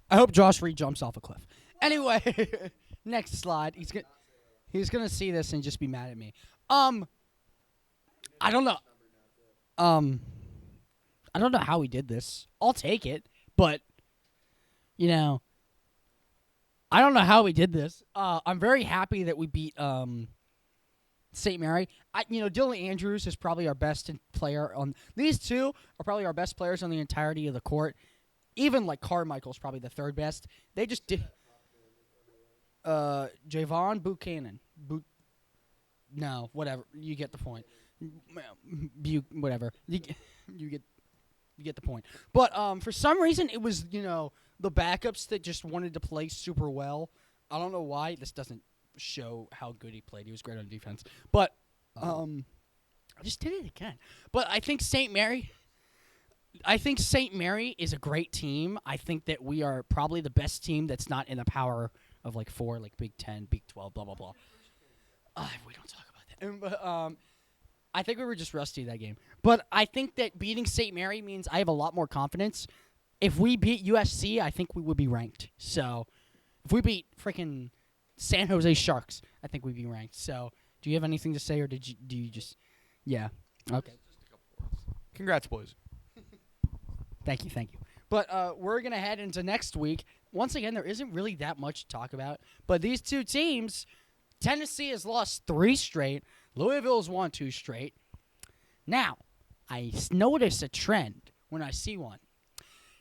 I hope Josh Reed jumps off a cliff. Anyway, next slide. He's gonna see this and just be mad at me. I don't know. I don't know how he did this. I'll take it, but I don't know how we did this. I'm very happy that we beat St. Mary. Dylan Andrews is probably our best player on. These two are probably our best players on the entirety of the court. Even Carmichael's probably the third best. They just did. Javon Buchanan. No, whatever. You get the point. Whatever. You get the point. But for some reason, it was the backups that just wanted to play super well. I don't know why. This doesn't show how good he played. He was great on defense. But I just did it again. But I think St. Mary. I think St. Mary is a great team. I think that we are probably the best team that's not in the power of like 4, like Big 10, Big 12, blah blah blah. We don't talk about that. But I think we were just rusty that game. But I think that beating St. Mary means I have a lot more confidence. If we beat USC, I think we would be ranked. So if we beat freaking San Jose Sharks, I think we'd be ranked. So do you have anything to say, or do you just? Yeah. Okay. Just a couple words. Congrats, boys. Thank you. But we're going to head into next week. Once again, there isn't really that much to talk about. But these two teams, Tennessee has lost 3 straight. Louisville's won 2 straight. Now, I notice a trend when I see one.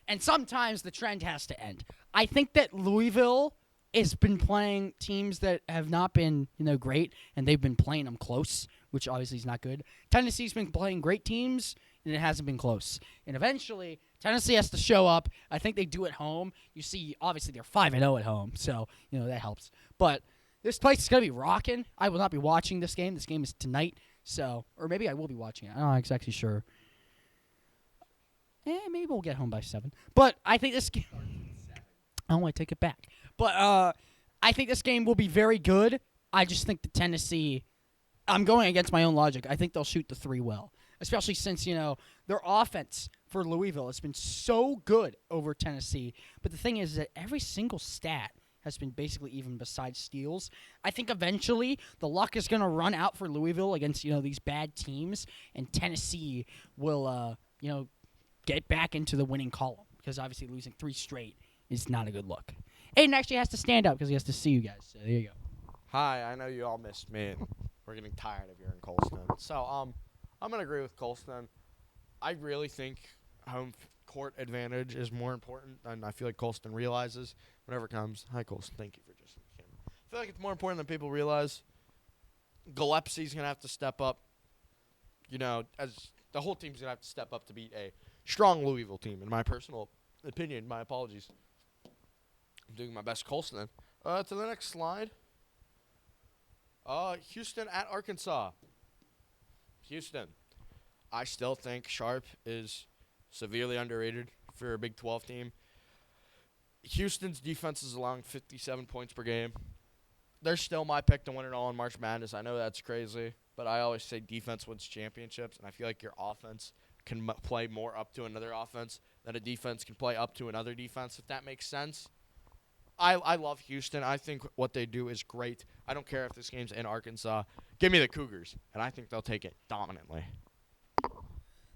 And sometimes the trend has to end. I think that Louisville has been playing teams that have not been, great, and they've been playing them close, which obviously is not good. Tennessee's been playing great teams, and it hasn't been close. And eventually, Tennessee has to show up. I think they do at home. You see, obviously, they're 5-0 at home, so, that helps. But this place is going to be rocking. I will not be watching this game. This game is tonight, or maybe I will be watching it. I'm not exactly sure. Maybe we'll get home by 7. But I think this game... I take it back. But I think this game will be very good. I just think the Tennessee... I'm going against my own logic. I think they'll shoot the 3 well. Especially since, their offense for Louisville has been so good over Tennessee. But the thing is that every single stat has been basically even besides steals. I think eventually the luck is going to run out for Louisville against, these bad teams. And Tennessee will, get back into the winning column. Because obviously losing 3 straight is not a good look. Aiden actually has to stand up because he has to see you guys. So there you go. Hi, I know you all missed me, and we're getting tired of hearing Kolstin. So, I'm going to agree with Kolstin. I really think home court advantage is more important, and I feel like Kolstin realizes whenever it comes. Hi, Kolstin. Thank you for just the camera. I feel like it's more important than people realize. Gillespie's going to have to step up. As the whole team's going to have to step up to beat a strong Louisville team, in my personal opinion. My apologies. I'm doing my best, Kolstin. To the next slide. Houston at Arkansas. Houston. I still think Sharp is severely underrated for a Big 12 team. Houston's defense is allowing 57 points per game. They're still my pick to win it all in March Madness. I know that's crazy, but I always say defense wins championships, and I feel like your offense can play more up to another offense than a defense can play up to another defense, if that makes sense. I love Houston. I think what they do is great. I don't care if this game's in Arkansas. Give me the Cougars, and I think they'll take it dominantly.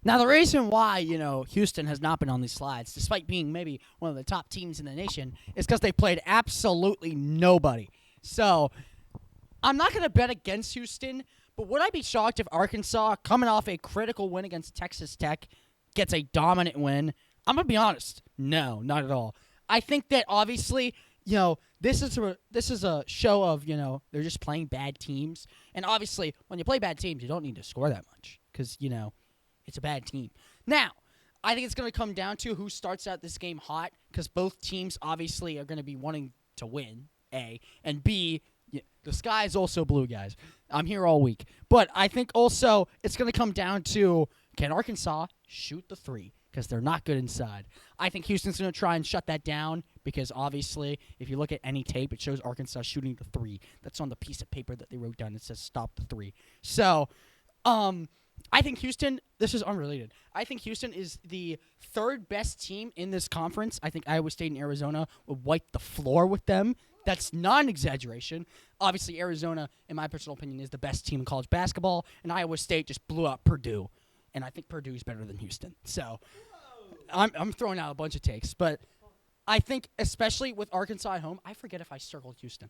Now, the reason why, Houston has not been on these slides, despite being maybe one of the top teams in the nation, is because they played absolutely nobody. So, I'm not going to bet against Houston, but would I be shocked if Arkansas, coming off a critical win against Texas Tech, gets a dominant win? I'm going to be honest. No, not at all. I think that, obviously, this is a show of, they're just playing bad teams. And, obviously, when you play bad teams, you don't need to score that much because, it's a bad team. Now, I think it's going to come down to who starts out this game hot because both teams obviously are going to be wanting to win, A. And B, the sky is also blue, guys. I'm here all week. But I think also it's going to come down to can Arkansas shoot the 3 because they're not good inside. I think Houston's going to try and shut that down because obviously if you look at any tape, it shows Arkansas shooting the 3. That's on the piece of paper that they wrote down. It says stop the 3. So, I think Houston, this is unrelated. I think Houston is the 3rd best team in this conference. I think Iowa State and Arizona would wipe the floor with them. That's not an exaggeration. Obviously, Arizona, in my personal opinion, is the best team in college basketball, and Iowa State just blew out Purdue. And I think Purdue is better than Houston. So I'm throwing out a bunch of takes. But I think, especially with Arkansas at home, I forget if I circled Houston.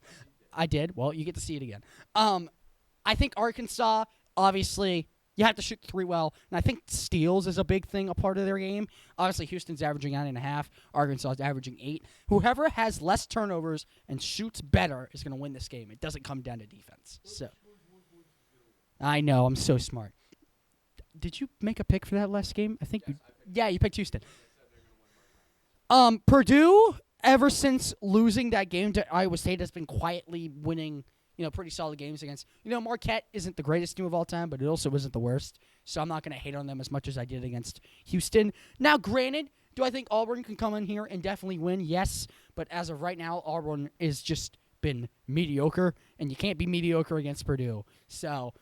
I did. Well, you get to see it again. I think Arkansas, obviously, you have to shoot 3 well. And I think steals is a big thing, a part of their game. Obviously, Houston's averaging 9.5. Arkansas is averaging 8. Whoever has less turnovers and shoots better is going to win this game. It doesn't come down to defense. So I know. I'm so smart. Did you make a pick for that last game? I think you picked Houston. Purdue, ever since losing that game to Iowa State, has been quietly winning pretty solid games against. Marquette isn't the greatest team of all time, but it also isn't the worst. So I'm not going to hate on them as much as I did against Houston. Now, granted, do I think Auburn can come in here and definitely win? Yes, but as of right now, Auburn is just been mediocre, and you can't be mediocre against Purdue. So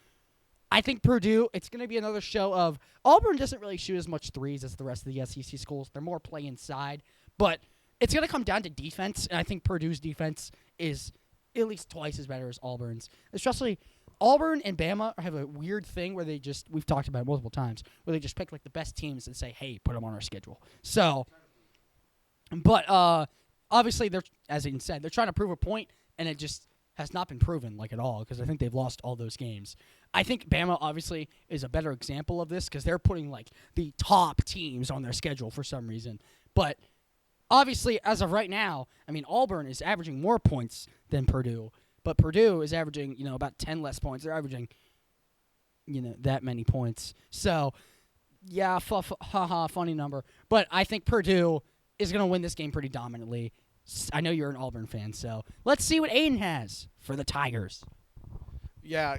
I think Purdue, it's going to be another show of Auburn doesn't really shoot as much threes as the rest of the SEC schools. They're more play inside, but it's going to come down to defense, and I think Purdue's defense is at least twice as better as Auburn's. Especially Auburn and Bama have a weird thing where we've talked about it multiple times, where they just pick like the best teams and say, hey, put them on our schedule. So, but obviously, as Aiden said, they're trying to prove a point, and it just has not been proven like at all because I think they've lost all those games. I think Bama obviously is a better example of this because they're putting like the top teams on their schedule for some reason. But obviously, as of right now, I mean, Auburn is averaging more points than Purdue, but Purdue is averaging, about 10 less points. They're averaging, that many points. So, yeah, funny number. But I think Purdue is going to win this game pretty dominantly. I know you're an Auburn fan, so let's see what Aiden has for the Tigers. Yeah,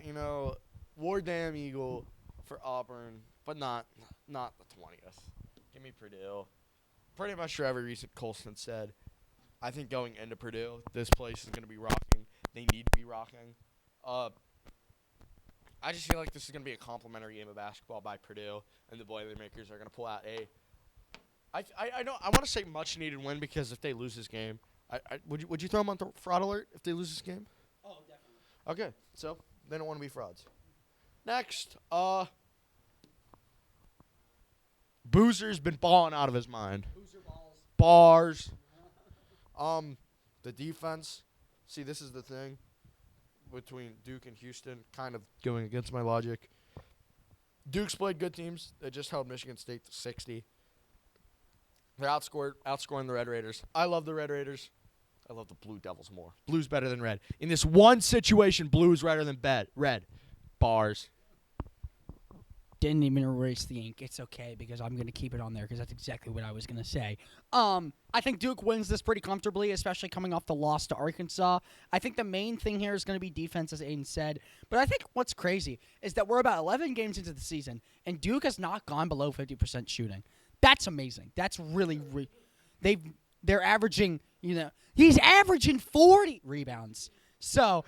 War Damn Eagle for Auburn, but not the 20th. Give me Purdue. Pretty much for every reason Kolstin said. I think going into Purdue, this place is going to be rocking. They need to be rocking. I just feel like this is going to be a complimentary game of basketball by Purdue, and the Boilermakers are going to pull out I want to say much needed win because if they lose this game, would you throw them on the fraud alert if they lose this game? Oh, definitely. Okay, so they don't want to be frauds. Next, Boozer's been balling out of his mind. Boozer balls. Bars. The defense. See, this is the thing between Duke and Houston, kind of going against my logic. Duke's played good teams. They just held Michigan State to 60. They're outscoring the Red Raiders. I love the Red Raiders. I love the Blue Devils more. Blue's better than red. In this one situation, blue is better than red. Bars. Didn't even erase the ink. It's okay because I'm going to keep it on there because that's exactly what I was going to say. I think Duke wins this pretty comfortably, especially coming off the loss to Arkansas. I think the main thing here is going to be defense, as Aiden said. But I think what's crazy is that we're about 11 games into the season, and Duke has not gone below 50% shooting. That's amazing. That's really they're averaging, he's averaging 40 rebounds. So,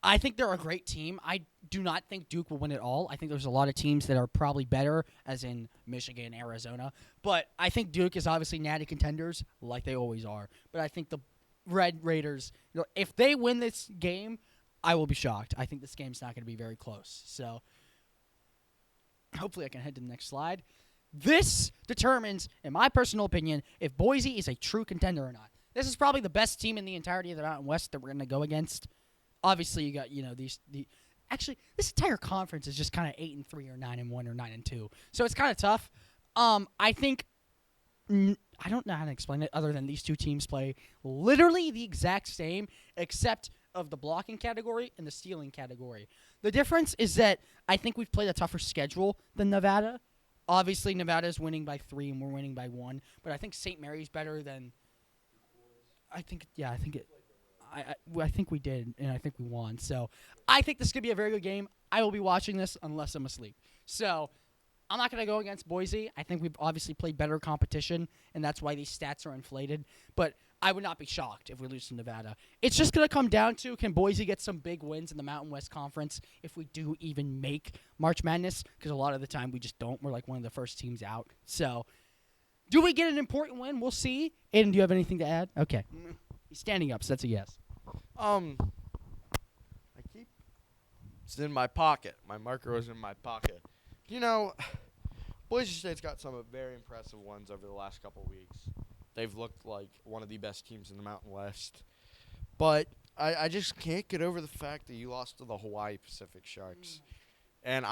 I think they're a great team. I do not think Duke will win it all. I think there's a lot of teams that are probably better, as in Michigan, Arizona. But I think Duke is obviously natty contenders, like they always are. But I think the Red Raiders, if they win this game, I will be shocked. I think this game's not going to be very close. So, hopefully I can head to the next slide. This determines, in my personal opinion, if Boise is a true contender or not. This is probably the best team in the entirety of the Mountain West that we're going to go against. Obviously, you got actually this entire conference is just kind of 8-3 or 9-1 or 9-2, so it's kind of tough. I think I don't know how to explain it other than these two teams play literally the exact same, except of the blocking category and the stealing category. The difference is that I think we've played a tougher schedule than Nevada. Obviously, Nevada's winning by 3 and we're winning by 1, but I think St. Mary's better than. I think we did, and I think we won. So I think this could be a very good game. I will be watching this unless I'm asleep. So I'm not going to go against Boise. I think we've obviously played better competition, and that's why these stats are inflated. But I would not be shocked if we lose to Nevada. It's just going to come down to, can Boise get some big wins in the Mountain West Conference if we do even make March Madness? Because a lot of the time we just don't. We're like one of the first teams out. So do we get an important win? We'll see. Aiden, do you have anything to add? Okay. He's standing up, so that's a yes. It's in my pocket. My marker was in my pocket. Boise State's got some very impressive ones over the last couple weeks. They've looked like one of the best teams in the Mountain West. But I just can't get over the fact that you lost to the Hawaii Pacific Sharks. And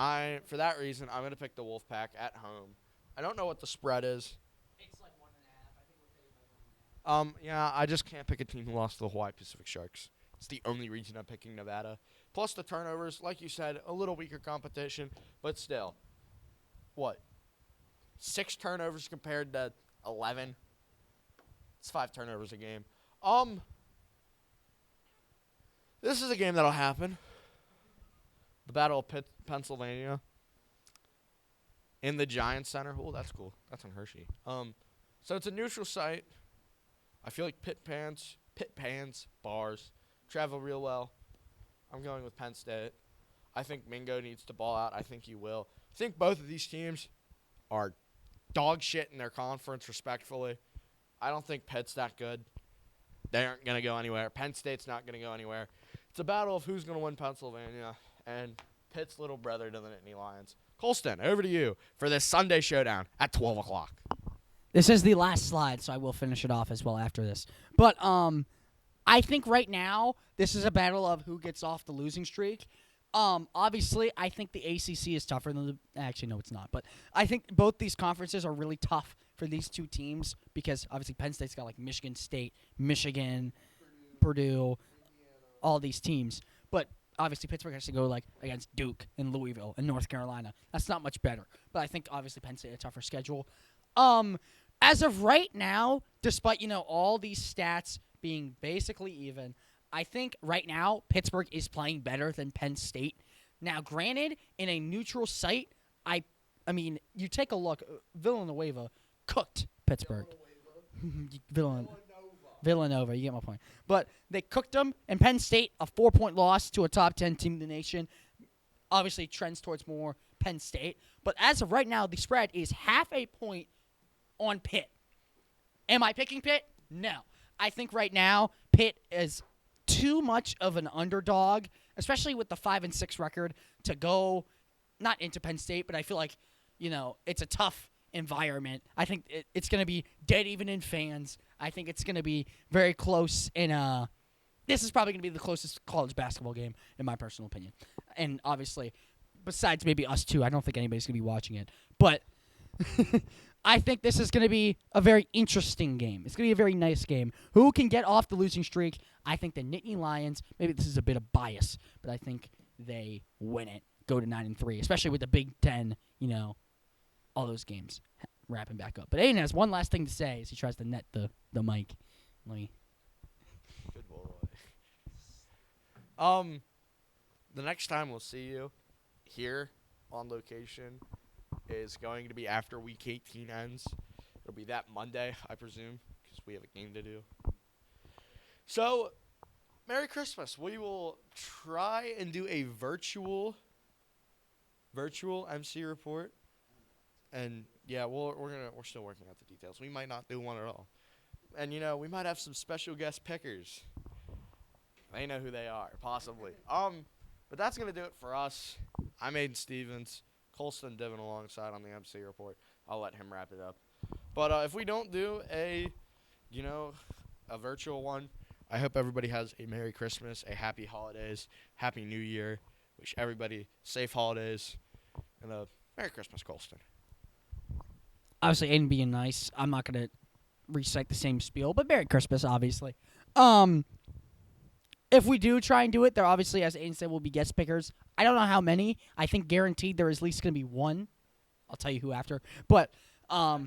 for that reason, I'm going to pick the Wolfpack at home. I don't know what the spread is. It's like 1.5. I think we're favored by 1.5. Yeah, I just can't pick a team who lost to the Hawaii Pacific Sharks. It's the only reason I'm picking Nevada. Plus the turnovers, like you said, a little weaker competition, but still. What? 6 turnovers compared to 11? It's 5 turnovers a game. This is a game that'll happen. The Battle of Pennsylvania. In the Giants Center. Oh, that's cool. That's on Hershey. So it's a neutral site. I feel like pit pans, bars, travel real well. I'm going with Penn State. I think Mingo needs to ball out. I think he will. I think both of these teams are dog shit in their conference, respectfully. I don't think Pitt's that good. They aren't going to go anywhere. Penn State's not going to go anywhere. It's a battle of who's going to win Pennsylvania and Pitt's little brother to the Nittany Lions. Kolstin, over to you for this Sunday showdown at 12 o'clock. This is the last slide, so I will finish it off as well after this. But I think right now this is a battle of who gets off the losing streak. Obviously, I think the ACC is tougher than the – actually, no, it's not. But I think both these conferences are really tough for these two teams because, obviously, Penn State's got, like, Michigan State, Michigan, Purdue, all these teams. But, obviously, Pittsburgh has to go, like, against Duke and Louisville and North Carolina. That's not much better. But I think, obviously, Penn State has a tougher schedule. As of right now, despite, all these stats being basically even – I think right now Pittsburgh is playing better than Penn State. Now, granted, in a neutral site, I mean, you take a look. Villanova cooked Pittsburgh. Villanova, you get my point. But they cooked them, and Penn State, a 4-point loss to a top 10 team in the nation, obviously trends towards more Penn State. But as of right now, the spread is half a point on Pitt. Am I picking Pitt? No. I think right now Pitt is too much of an underdog, especially with the 5-6 record, to go not into Penn State, but I feel like, it's a tough environment. I think it's going to be dead even in fans. I think it's going to be very close this is probably going to be the closest college basketball game, in my personal opinion. And obviously, besides maybe us two, I don't think anybody's going to be watching it. But I think this is going to be a very interesting game. It's going to be a very nice game. Who can get off the losing streak? I think the Nittany Lions, maybe this is a bit of bias, but I think they win it, go to 9-3, especially with the Big Ten, all those games wrapping back up. But Aaden has one last thing to say as he tries to net the mic. Good boy. The next time we'll see you here on location is going to be after Week 18 ends. It'll be that Monday, I presume, because we have a game to do. So, Merry Christmas. We will try and do a virtual MC report. And, yeah, we're still working out the details. We might not do one at all. And, we might have some special guest pickers. They know who they are, possibly. But that's going to do it for us. I'm Aaden Stevens. Kolstin Diven alongside on the MC report. I'll let him wrap it up. But if we don't do a virtual one, I hope everybody has a Merry Christmas, a Happy Holidays, Happy New Year. Wish everybody safe holidays and a Merry Christmas, Kolstin. Obviously, Aaden being nice. I'm not going to recite the same spiel, but Merry Christmas, obviously. If we do try and do it, there obviously, as Aaden said, will be guest pickers. I don't know how many. I think guaranteed there is at least going to be one. I'll tell you who after. But I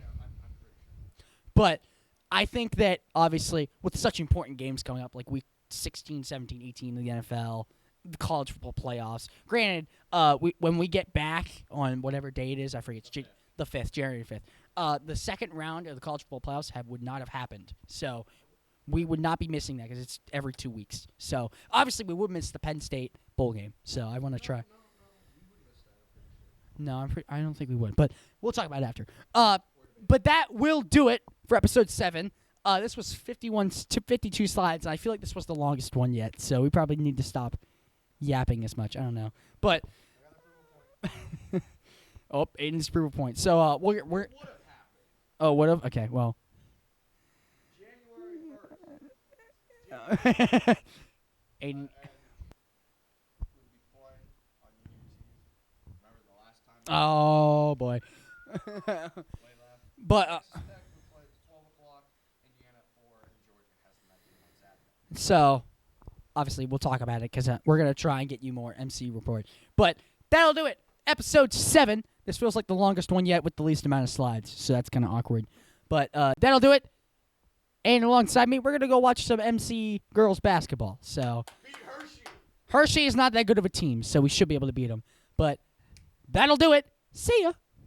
think that, obviously, with such important games coming up, like Week 16, 17, 18 in the NFL, the college football playoffs. Granted, when we get back on whatever day it is, I forget, it's the 5th, January 5th, the second round of the college football playoffs would not have happened. So we would not be missing that because it's every 2 weeks. So, obviously, we would miss the Penn State bowl game. So, I want to try. No, I don't think we would. But we'll talk about it after. But that will do it for episode 7. This was 52 slides. And I feel like this was the longest one yet. So, we probably need to stop yapping as much. I don't know. But oh, Aiden's approval point. So, we're oh, what if? Okay, well. Aaden. Oh boy. But so obviously we'll talk about it because we're gonna try and get you more MC report. But that'll do it. Episode 7. This feels like the longest one yet with the least amount of slides, so that's kind of awkward. But that'll do it. And alongside me, we're going to go watch some MC girls basketball. So, Hershey is not that good of a team, so we should be able to beat them. But that'll do it. See ya.